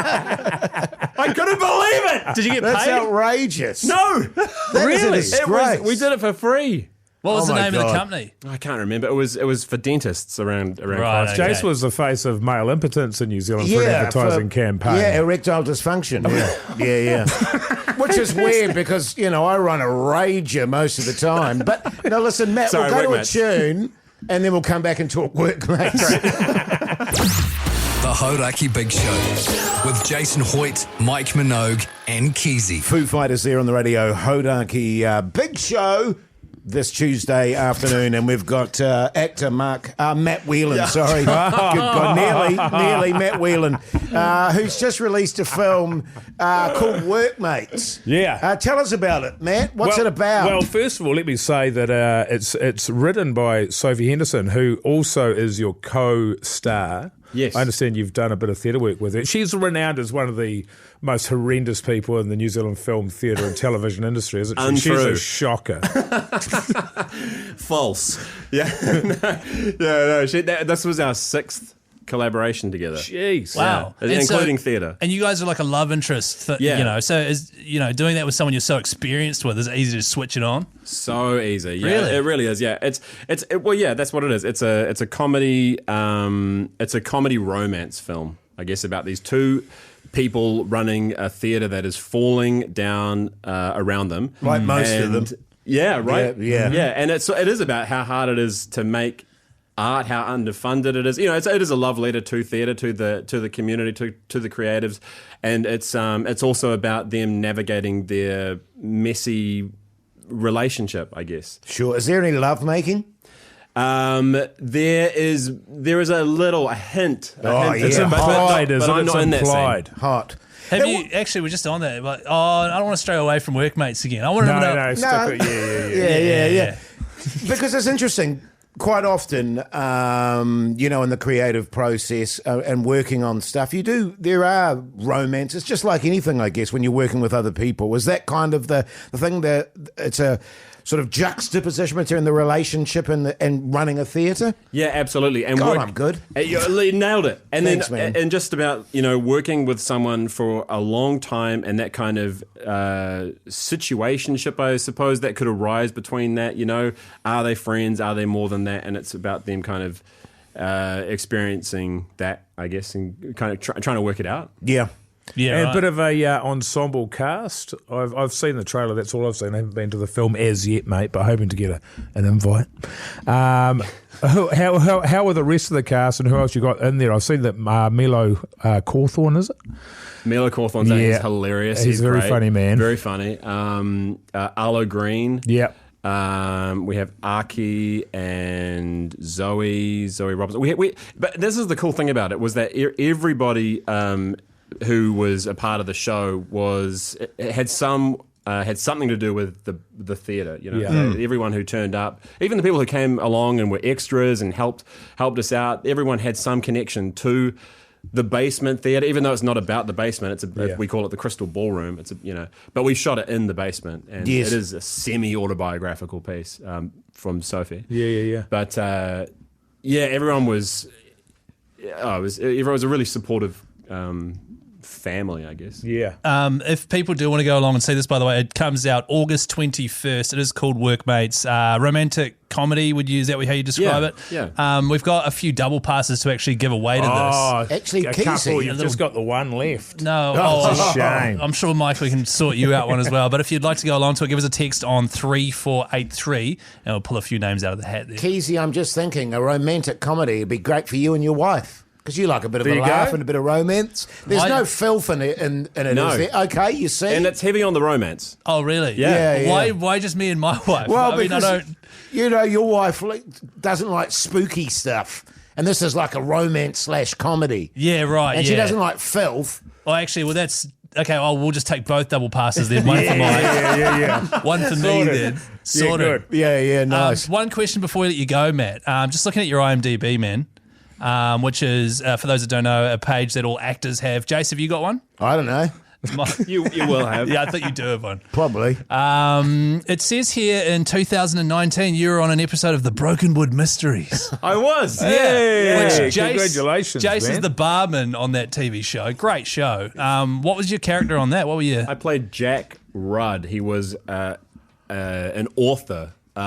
I couldn't believe it. Did you get That's paid? outrageous. No. That is a disgrace. We did it for free. What was Oh the my name of the God. company? I can't remember. It was for dentists around Right, Christchurch. Jase was the face of male impotence in New Zealand for an advertising campaign. Yeah, erectile dysfunction. Yeah. Which is weird because, I run a rager most of the time. But, no, listen, Matt, Sorry, we'll go Workmates. to a tune and then we'll come back and talk Workmates. The Hauraki Big Show with Jason Hoyte, Mike Minogue, and Keyzie. Foo Fighters there on the Radio Hauraki Big Show this Tuesday afternoon, and we've got actor Matt Whelan, sorry. Good God, nearly Matt Whelan, who's just released a film called Workmates. Yeah. Tell us about it, Matt. What's it about? Well, first of all, let me say that it's written by Sophie Henderson, who also is your co-star Yes. I understand you've done a bit of theatre work with her. She's renowned as one of the most horrendous people in the New Zealand film, theatre and television industry, isn't she? Untrue. She's a shocker. False. Yeah. No. This was our 6th collaboration together. Jeez. Wow. Yeah, And including so- theatre. And you guys are like a love interest, Yeah. So is doing that with someone you're so experienced with, is it easy to switch it on? So easy. Yeah, Really? it really is. Yeah, well, yeah, that's what it is. It's a comedy. It's a comedy romance film, I guess, about these two people running a theatre that is falling down around them. Like most of them. Yeah, right. Yeah. And it is about how hard it is to make art, how underfunded it is. It is a love letter to theatre, to the community, to the creatives, and it's also about them navigating their messy relationship, I guess. Sure. Is there any love making? There is a hint. Oh, hint, yeah. Implied, but I'm it's not in that scene. implied. Hot. Have you actually? We're just on that. Like, I don't want to stray away from workmates again. I want to know. No, stick it. Yeah. Because it's interesting. Quite often, in the creative process and working on stuff, there are romances, just like anything, I guess, when you're working with other people. Is that kind of the thing that it's a sort of juxtaposition between the relationship and running a theatre? Yeah, absolutely. And God, I'm good. You nailed it. And Thanks, then, man. and just about working with someone for a long time, and that kind of situationship, I suppose, that could arise between that. Are they friends? Are they more than that? And it's about them kind of experiencing that, I guess, and kind of trying to work it out. Yeah. Yeah, And right. a bit of a ensemble cast. I've seen the trailer. That's all I've seen. I haven't been to the film as yet, mate, but hoping to get an invite. How are the rest of the cast, and who else you got in there? I've seen that Milo Cawthorne, is it? Milo Cawthorne's he's hilarious. He's a very great. funny man. Very funny. Arlo Green. Yeah. We have Aki and Zoe Robinson. But this is the cool thing about it, was that everybody who was a part of the show had something to do with the theatre. Everyone who turned up, even the people who came along and were extras and helped us out, everyone had some connection to the basement theatre, even though it's not about the basement. We call it the Crystal Ballroom. But we shot it in the basement, and Yes. it is a semi-autobiographical piece from Sophie. Yeah. But everyone was. Everyone was a really supportive family, I guess. Yeah. If people do want to go along and see this, by the way, it comes out August 21st. It is called Workmates. Romantic comedy, is that how you describe it? Yeah. We've got a few double passes to actually give away to this. Actually, a Keyzie, couple. a You've little- just got the one left. No. It's a shame. I'm sure, Mike, we can sort you out one as well. But if you'd like to go along to it, give us a text on 3483 and we'll pull a few names out of the hat there. Keyzie, I'm just thinking a romantic comedy would be great for you and your wife. Because you like a bit of There a you laugh go. and a bit of romance. There's Why- no filth in it, is No. there? Okay, you see. And it's heavy on the romance. Oh, really? Yeah. Yeah. Why just me and my wife? well, I mean, because I don't. your wife doesn't like spooky stuff, and this is like a romance / comedy. Yeah, right. And yeah. she doesn't like filth. Well, actually, that's okay. Oh, we'll just take both double passes then. One for Mike, Yeah. one for me. Sorted. Then sorted. good. Yeah, nice. One question before we let you go, Matt. Just looking at your IMDb, man, which is for those that don't know, a page that all actors have. Jase, have you got one? I don't know. You will have. Yeah, I think you do have one. Probably. It says here in 2019 you were on an episode of The Brokenwood Mysteries. I was. Hey, Which congratulations, Jase is man. the barman on that TV show. Great show. What was your character on that? What were you? I played Jack Rudd. He was an author. get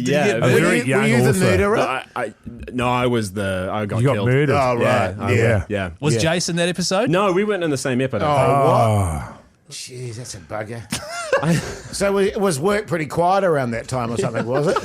Yeah. murdered? very were young you the author. murderer? I was I got You got killed. murdered. Oh, right. Yeah. Yeah. Was Jase in that episode? No, we weren't in the same episode. Oh, what? Jeez, that's a bugger. So it was work pretty quiet around that time or something, was it?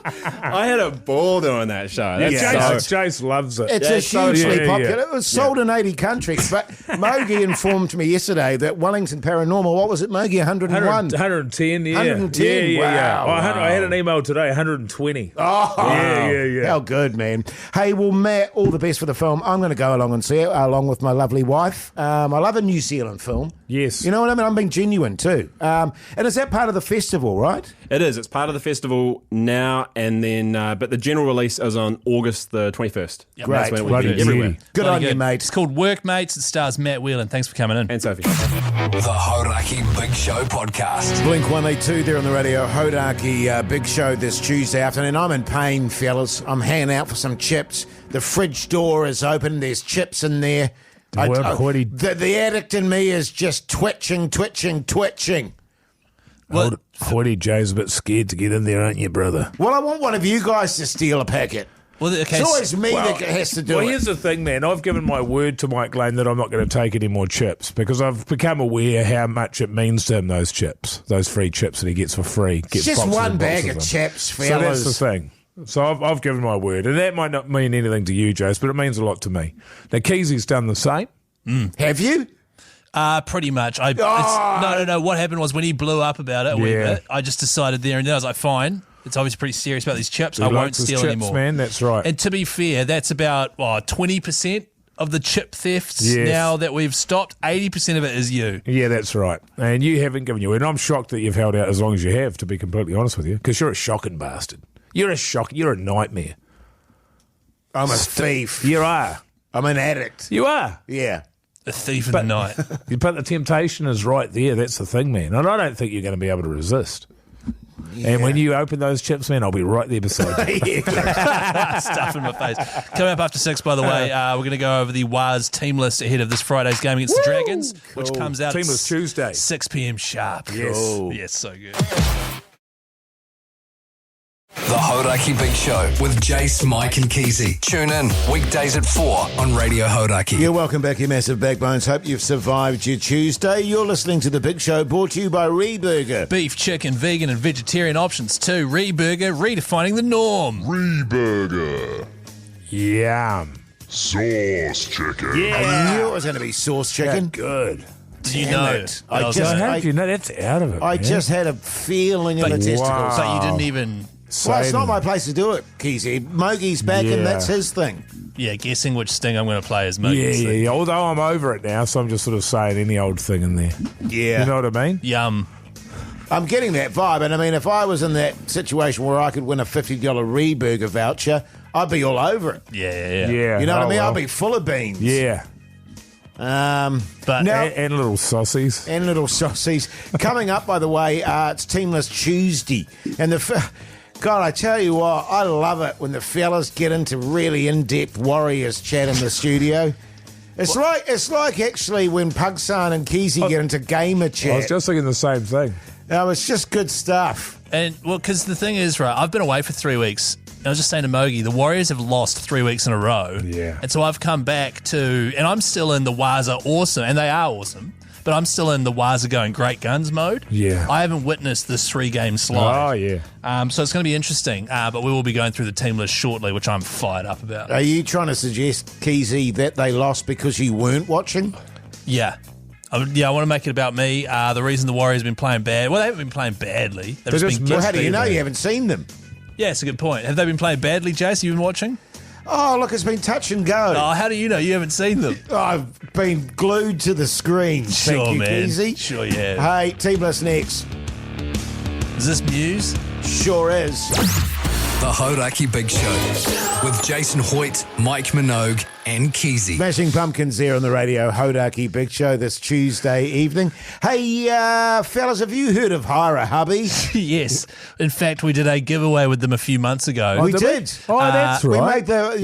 I had a ball doing that show. That's Jase loves it. It's Yeah, a it's so hugely good. popular. Yeah. It was sold in 80 countries. But Mogey informed me yesterday that Wellington Paranormal, what was it, Mogey? 101? 110, yeah. 110, Yeah. wow. I had an email today, 120. Oh, Yeah. How good, man. Hey, well, Matt, all the best for the film. I'm going to go along and see it, along with my lovely wife. I love a New Zealand film. Yes. You know what I mean? I'm being genuine too. And is that part of the festival, right? It is. It's part of the festival now, and then, but the general release is on August the 21st. Yep. Great. That's when it will Bloody be everywhere. beauty. Good Bloody on you, mate. It's called Workmates. It stars Matt Whelan. Thanks for coming in. And Sophie. The Hauraki Big Show podcast. Blink 182 there on the Radio Hauraki Big Show this Tuesday afternoon. I'm in pain, fellas. I'm hanging out for some chips. The fridge door is open. There's chips in there. The addict in me is just twitching. What? Hoyte Jay's a bit scared to get in there, aren't you, brother? Well, I want one of you guys to steal a packet. Well, okay, It's always me that has to do Well, it. here's the thing, man. I've given my word to Mike Lane that I'm not going to take any more chips because I've become aware how much it means to him, those chips, those free chips that he gets for free. It's just one bag of chips, fellas. So that's the thing. So I've given my word. And that might not mean anything to you, Jase, but it means a lot to me. Now, Keysie's done the same. Have you? Pretty much. No. What happened was when he blew up about it a wee bit, I just decided there and then, I was like, fine. It's obviously pretty serious about these chips. I won't steal chips, anymore. Man, that's right. And to be fair, that's about 20% of the chip thefts now that we've stopped. 80% of it is you. Yeah, that's right. And you haven't given your word. And I'm shocked that you've held out as long as you have, to be completely honest with you, because you're a shocking bastard. You're a nightmare. I'm a thief. You are. I'm an addict. You are. Yeah. A thief in the night. But the temptation is right there. That's the thing, man. And I don't think you're going to be able to resist. Yeah. And when you open those chips, man, I'll be right there beside you. Stuff in my face. Coming up after 6, by the way, we're going to go over the WAS team list ahead of this Friday's game against the Dragons, which comes out Team list Tuesday. 6 p.m. sharp. Yes. Cool. Yes, so good. The Hauraki Big Show with Jase, Mike and Keyzie. Tune in weekdays at 4 on Radio Hauraki. Yeah, welcome back, you massive backbones. Hope you've survived your Tuesday. You're listening to The Big Show, brought to you by Reburger. Beef, chicken, vegan and vegetarian options too. Reburger, redefining the norm. Reburger. Yum. Sauce chicken. I knew it was going to be sauce chicken. Good. Do you Damn know? it. How How did you know that's out of it? I man? just had a feeling in the testicles. But you didn't even... Well, it's not my place to do it, Keyzie. Mogey's back and that's his thing. Yeah, guessing which sting I'm going to play is Mogey's thing. Yeah. Although I'm over it now, so I'm just sort of saying any old thing in there. Yeah. You know what I mean? Yum. I'm getting that vibe. And I mean, if I was in that situation where I could win a $50 Reburger voucher, I'd be all over it. Yeah. Yeah. You know what I mean? well. I'd be full of beans. Yeah. But now- And little saucies. And little saucies. Coming up, by the way, it's Team List Tuesday. And God, I tell you what, I love it when the fellas get into really in-depth Warriors chat in the studio. It's like actually when Pugsan and Keyzie get into gamer chat. I was just thinking the same thing. It's just good stuff. And well, because the thing is, right, I've been away for 3 weeks. And I was just saying to Mogey, the Warriors have lost 3 weeks in a row. Yeah. And so I've come back and I'm still in the Waz are awesome, and they are awesome, but I'm still in the Waz are going great guns mode. Yeah. I haven't witnessed this 3-game slide. Oh, yeah. So it's going to be interesting, but we will be going through the team list shortly, which I'm fired up about. Are you trying to suggest, Keyzie, that they lost because you weren't watching? Yeah. I want to make it about me. The reason the Warriors have been playing bad, well, they haven't been playing badly. They've just been Well, how do you know man. you haven't seen them? Yeah, it's a good point. Have they been playing badly, Jase? You been watching? Oh, look, it's been touch and go. Oh, how do you know? You haven't seen them. I've been glued to the screen. Sure, Thank you, man. Keyzie. Sure, yeah. Hey, Team List next. Is this Muse? Sure is. The Hauraki Big Show with Jason Hoyte, Mike Minogue and Keyzie. Smashing Pumpkins there on the Radio Hauraki Big Show this Tuesday evening. Hey, fellas, have you heard of Hira Hubby? Yes. In fact, we did a giveaway with them a few months ago. We did. Oh, that's We right. made the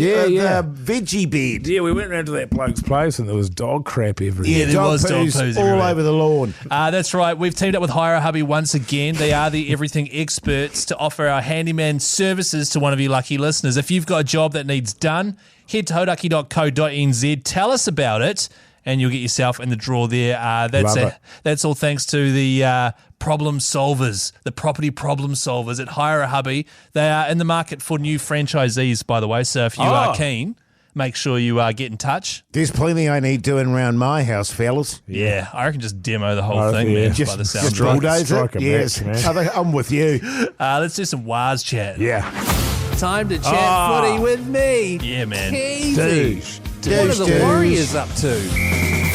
veggie bed. Yeah, we went round to that bloke's place and there was dog crap everywhere. Yeah, there dog was dog poos poos all everywhere. over the lawn. That's right. We've teamed up with Hira Hubby once again. They are the everything experts to offer our handyman services to one of you lucky listeners. If you've got a job that needs done, head to hauraki.co.nz, tell us about it, and you'll get yourself in the draw there. That's all thanks to the problem solvers, the property problem solvers at Hira Hubby. They are in the market for new franchisees, by the way, so if you are keen, make sure you get in touch. There's plenty I need doing around my house, fellas. Yeah, I reckon just demo the whole thing, yeah. man, Just, by the sound just of it. bulldoze Strike it. a Yes, match, man. I think I'm with you. Let's do some Waz chat. Yeah. Time to chat footy with me. Yeah, man. Keyzie. Douche. What are the Douche. Warriors up to?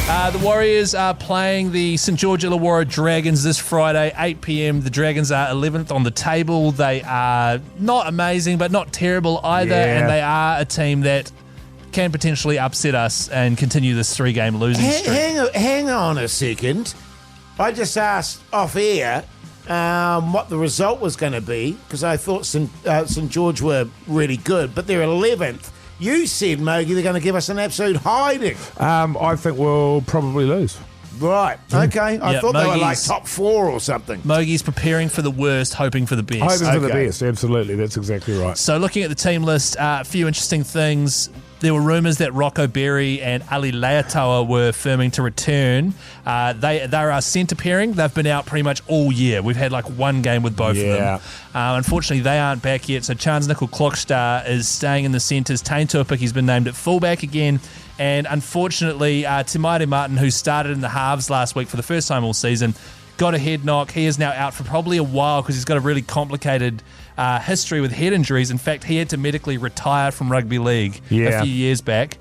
The Warriors are playing the St George Illawarra Dragons this Friday, 8 p.m. The Dragons are 11th on the table. They are not amazing, but not terrible either, and they are a team that can potentially upset us and continue this 3-game losing streak. Hang on a second. I just asked off air what the result was going to be because I thought St George were really good, but they're 11th. You said, Mogey, they're going to give us an absolute hiding. I think we'll probably lose. Right. Okay. I thought they were like Mogey's- top 4 or something. Mogey's preparing for the worst, hoping for the best. Hoping for the best, absolutely. That's exactly right. So looking at the team list, a few interesting things. There were rumours that Rocco Berry and Ali Leatoa were firming to return. They're our centre pairing. They've been out pretty much all year. We've had like one game with both of them. Unfortunately, they aren't back yet. So Chance Nickel Clockstar is staying in the centres. Tane Tuapiki has been named at fullback again. And unfortunately, Timaire Martin, who started in the halves last week for the first time all season, got a head knock. He is now out for probably a while because he's got a really complicated history with head injuries. In fact, he had to medically retire from rugby league a few years back.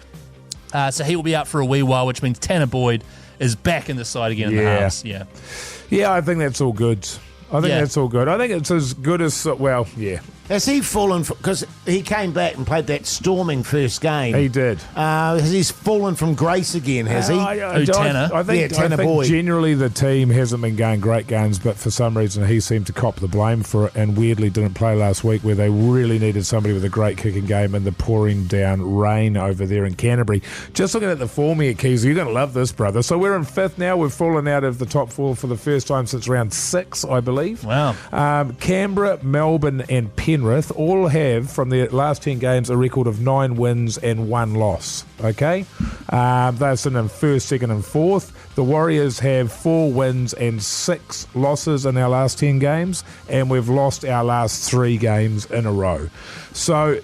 So he will be out for a wee while, which means Tanner Boyd is back in the side again in the halves. Yeah, I think that's all good. I think that's all good. I think it's as good as, well, yeah. Has he fallen, because he came back and played that storming first game. He did. Has he fallen from grace again, has he? Tanner? I think Boyd. generally the team hasn't been going great games, but for some reason he seemed to cop the blame for it and weirdly didn't play last week where they really needed somebody with a great kicking game and the pouring down rain over there in Canterbury. Just looking at the form here, Keyzie, you're going to love this, brother. So we're in 5th now. We've fallen out of the top 4 for the first time since round 6, I believe. Wow. Canberra, Melbourne and Penrith all have, from their last 10 games, a record of 9 wins and 1 loss. Okay? They're sitting in 1st, 2nd and 4th. The Warriors have 4 wins and 6 losses in our last 10 games, and we've lost our last 3 games in a row. So,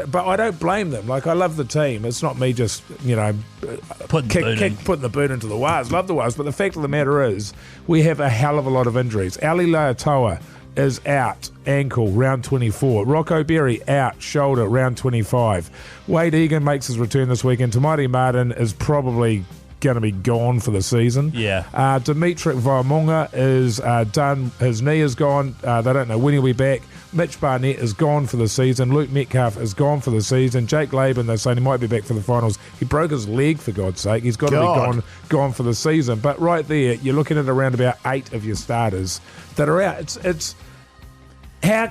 but I don't blame them. Like, I love the team. It's not me just, putting the boot into the Waz. Love the Waz. But the fact of the matter is, we have a hell of a lot of injuries. Ali Leatoa is out, ankle, round 24. Rocco Berry out, shoulder, round 25. Wade Egan makes his return this weekend. Timaire Martin is probably going to be gone for the season. Dimitri Vaimunga is done. His knee is gone. They don't know when he'll be back. Mitch Barnett is gone for the season. Luke Metcalf is gone for the season. Jake Laban, they're saying he might be back for the finals. He broke his leg, for God's sake. He's got to be gone for the season. But right there, you're looking at around about 8 of your starters that are out. It's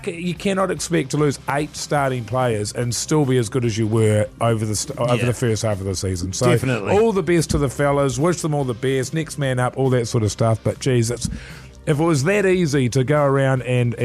you cannot expect to lose 8 starting players and still be as good as you were over the first half of the season. So definitely, all the best to the fellas. Wish them all the best. Next man up, all that sort of stuff. But geez, if it was that easy to go around and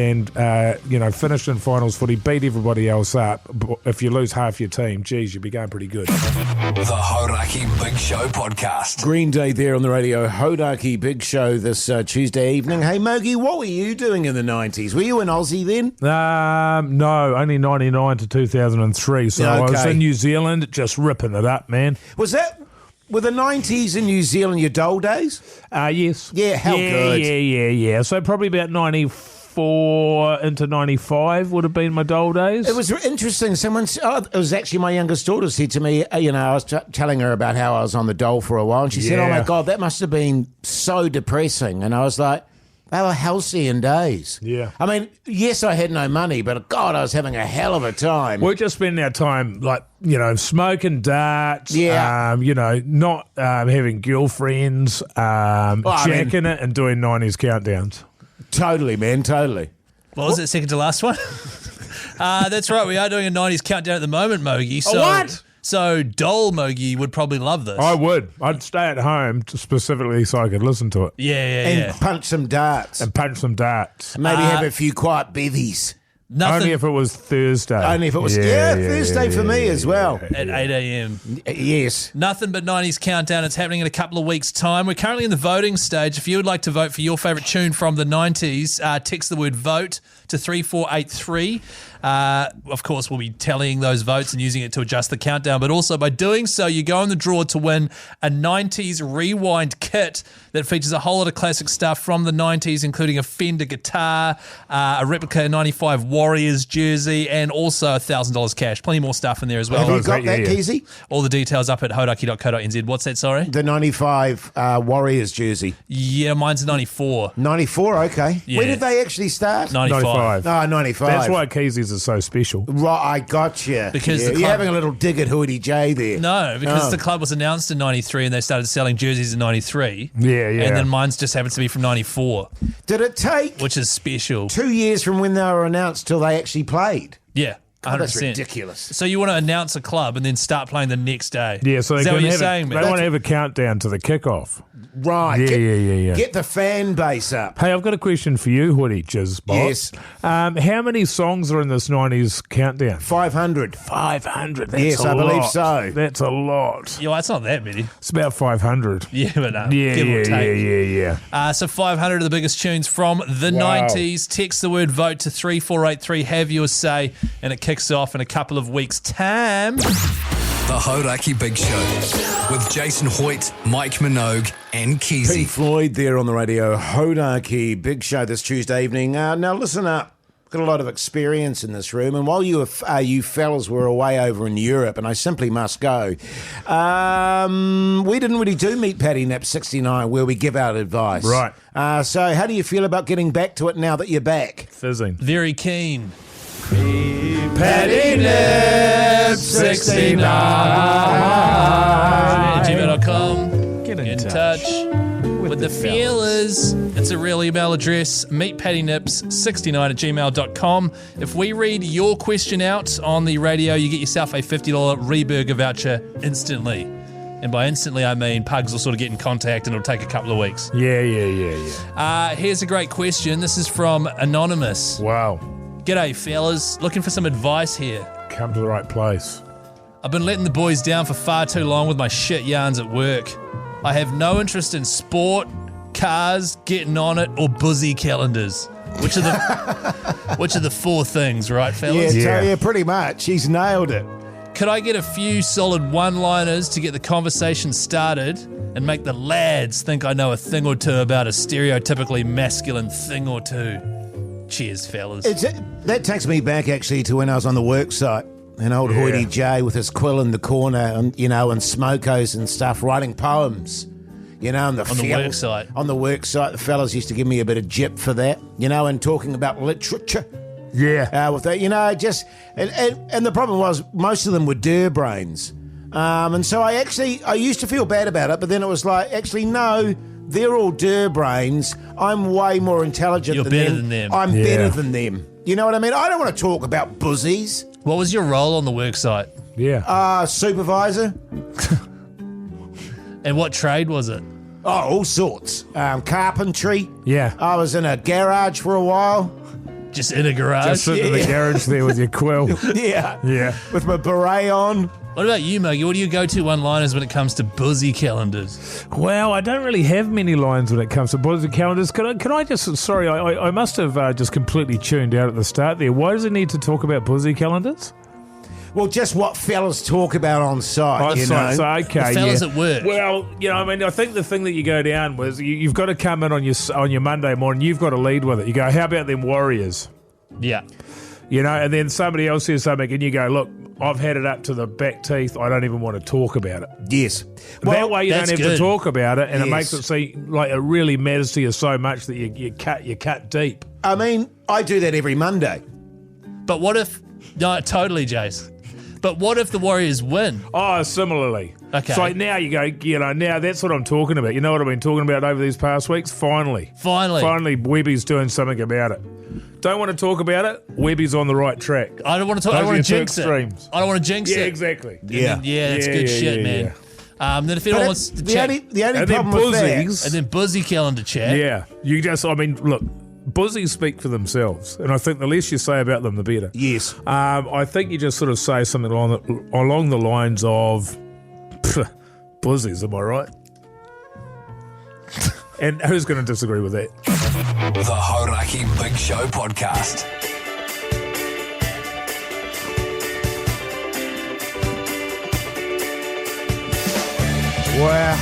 finish in finals footy, beat everybody else up, if you lose half your team, geez, you'd be going pretty good. The Hauraki Big Show podcast. Green Day there on the Radio Hauraki Big Show this Tuesday evening. Hey, Mogey, what were you doing in the 90s? Were you an Aussie then? No, only 99 to 2003. So I was in New Zealand just ripping it up, man. Were the 90s in New Zealand your dole days? Yes. Yeah, how good. Yeah. So probably about 94 into 95 would have been my dole days. It was interesting. It was actually my youngest daughter said to me, I was telling her about how I was on the dole for a while, and she said, oh my God, that must have been so depressing. And I was like, they were halcyon days. Yeah. I mean, yes, I had no money, but God, I was having a hell of a time. We're just spending our time, smoking darts, not having girlfriends, jacking it and doing 90s countdowns. Totally, man, totally. What was it, second to last one? That's right, we are doing a 90s countdown at the moment, Mogey. So, what? So Dole Mogey would probably love this. I would. I'd stay at home specifically so I could listen to it. Yeah. Punch some darts. Maybe have a few quiet bevies. Only if it was Thursday. Thursday for me as well. At 8 a.m. Yes. Nothing but 90s countdown. It's happening in a couple of weeks' time. We're currently in the voting stage. If you would like to vote for your favourite tune from the 90s, text the word VOTE to 3483. Of course, we'll be tallying those votes and using it to adjust the countdown, but also by doing so, you go in the draw to win a 90s rewind kit that features a whole lot of classic stuff from the 90s, including a Fender guitar, a replica 95 Warrior, Warriors jersey, and also $1,000 cash. Plenty more stuff in there as well. Have you got that, Keyzie? All the details up at hauraki.co.nz. What's that, sorry? The 95 Warriors jersey. Yeah, mine's a 94. 94, okay. Yeah. When did they actually start? 95. Oh, 95. That's why Keysie's are so special. Right, I got you. Because the you're club- having a little dig at Hoyte J there. No, because the club was announced in 93 and they started selling jerseys in 93. Yeah, yeah. And then mine's just happens to be from 94, Did it take which is special. 2 years from when they were announced till they actually played? Yeah, 100%. God, that's ridiculous. So you want to announce a club and then start playing the next day. Yeah, so is they that what can you're have saying, they man? want to have a countdown to the kickoff. Right. Yeah. Get the fan base up. Hey, I've got a question for you, Hoyte Jizbot. Yes. How many songs are in this 90s countdown? 500. 500. That's Yes, a I believe lot. so. That's a lot. Yeah, well, it's not that many. It's about 500. Yeah, but give or take. Yeah. So 500 of the biggest tunes from the 90s. Text the word vote to 34883. Have your say, and it kicks off in a couple of weeks' time. The Hauraki Big Show with Jason Hoyte, Mike Minogue, and Keyzie. Pink Floyd there on the Radio Hauraki Big Show this Tuesday evening. Now listen up. Got a lot of experience in this room, and while you fellas were away over in Europe, and I simply must go, we didn't really do Meet Patty Nap 69 where we give out advice. Right. So how do you feel about getting back to it now that you're back? Fizzing. Very keen. Patty Nap 69. gmail.com. Get in touch with the feelers. It's a real email address, meetpattynips69@gmail.com. If we read your question out on the radio, you get yourself a $50 Reburger voucher instantly. And by instantly, I mean Pugs will sort of get in contact and it'll take a couple of weeks. Yeah. Here's a great question. This is from Anonymous. Wow. G'day, fellas. Looking for some advice here. Come to the right place. I've been letting the boys down for far too long with my shit yarns at work. I have no interest in sport, cars, getting on it, or buzzy calendars. Which are the four things, right, fellas? Yeah, pretty much. He's nailed it. Could I get a few solid one-liners to get the conversation started and make the lads think I know a thing or two about a stereotypically masculine thing or two? Cheers, fellas. That takes me back, actually, to when I was on the work site. And old Hoyte J with his quill in the corner and smokos and stuff, writing poems. On the work site. On the work site, the fellas used to give me a bit of jip for that, and talking about literature. Yeah. With that, and the problem was most of them were brains. And so I used to feel bad about it, but then it was like, actually, no, they're all brains. I'm way more intelligent You're than better them. than them. I'm better than them. You know what I mean? I don't want to talk about buzzies. What was your role on the work site? Yeah. Supervisor. And what trade was it? Oh, all sorts. Carpentry. Yeah. I was in a garage for a while. Just in a garage? Just sitting in the garage there with your quill. Yeah. Yeah. With my beret on. What about you, Mogey? What do you go to one-liners when it comes to buzzy calendars? Well, I don't really have many lines when it comes to buzzy calendars. Can I just... Sorry, I must have just completely tuned out at the start there. Why does it need to talk about buzzy calendars? Well, just what fellas talk about on site, So, okay, the fellas at work. Well, I think the thing that you go down was you've got to come in on your Monday morning. You've got to lead with it. You go, how about them Warriors? Yeah. And then somebody else says something and you go, look, I've had it up to the back teeth. I don't even want to talk about it. Yes. Well, that way you don't have to talk about it, and it makes Yes. it seem like it really matters to you so much that you cut deep. I mean, I do that every Monday. But what if... No, totally, Jase. But what if the Warriors win? Oh, similarly. Okay. So now you go, now that's what I'm talking about. You know what I've been talking about over these past weeks? Finally, Webby's doing something about it. Don't want to talk about it? Webby's on the right track. I don't want to talk. I don't want to jinx it. Extremes. I don't want to jinx it. Yeah, exactly. Yeah, that's good shit, man. Then if anyone wants to chat, the only problem with that, and then buzzy calendar chat. Yeah, look, buzzies speak for themselves, and I think the less you say about them, the better. Yes. I think you just sort of say something along the lines of, buzzies, am I right? And who's going to disagree with that? The Hauraki Big Show podcast. Wow.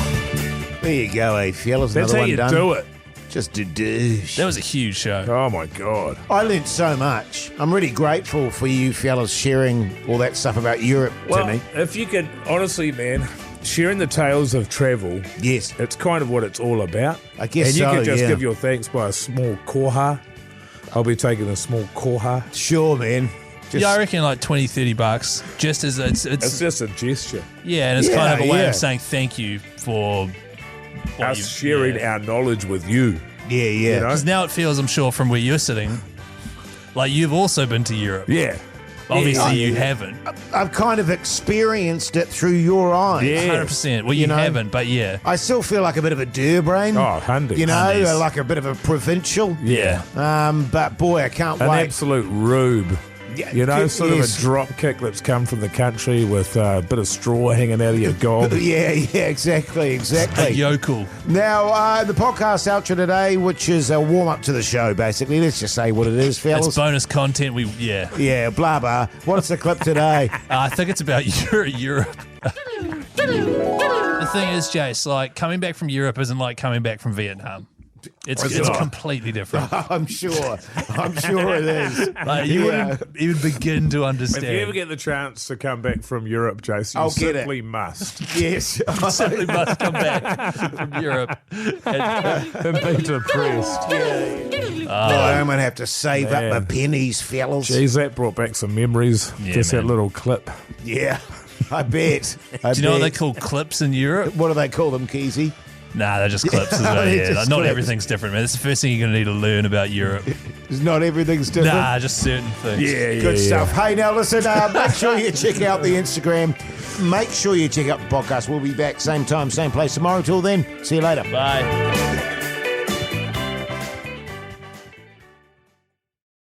There you go, fellas. That's Another how one you done. do it. Just a douche. That was a huge show. Oh, my God. I learnt so much. I'm really grateful for you fellas sharing all that stuff about Europe Well, to me. if you could, honestly, man, sharing the tales of travel, Yes. it's kind of what it's all about. I guess and you so, could just yeah. give your thanks by a small koha. I'll be taking a small koha. Sure, man. Yeah, I reckon like $20-$30, just as It's just a gesture. yeah, and it's Yeah, kind of a way yeah. of saying thank you for what Us you've- sharing yeah. our knowledge with you. Yeah, yeah. You know? Because now it feels, I'm sure, from where you're sitting, like you've also been to Europe. Yeah. Obviously, Yeah. you haven't. I've kind of experienced it through your eyes. Yeah. 100%. Well, you, You know, haven't, but yeah. I still feel like a bit of a dirbrain. Oh, hundies. You know, Hundies. like a bit of a provincial. Yeah. But boy, I can't An wait. absolute rube. Yeah, You know, sort yes. of a drop kick that's come from the country with a bit of straw hanging out of your gob. Yeah, exactly. A yokel. Now, the podcast outro today, which is a warm-up to the show, basically. Let's just say what it is, fellas. It's bonus content. Yeah, blah, blah. What's the clip today? I think it's about Europe. The thing is, Jase, like coming back from Europe isn't like coming back from Vietnam. It's completely different. I'm sure. I'm sure it is. Like, you wouldn't even begin to understand. If you ever get the chance to come back from Europe, Jason, you I'll get simply it. must. Yes. You simply must come back from Europe. And be depressed. I'm going to have to save up Man. my pennies, fellas. Jeez, that brought back some memories. Yeah, Just that man. little clip. Yeah, I bet. Do you know what they call clips in Europe? What do they call them, Keyzie? Nah, they're just clips as well. They're Yeah, just like, not clips. everything's different, man. That's the first thing you're going to need to learn about Europe. Not everything's different. Nah, just certain things. Good stuff. Hey, now listen, make sure you check out the Instagram. Make sure you check out the podcast. We'll be back same time, same place tomorrow. Till then, see you later. Bye.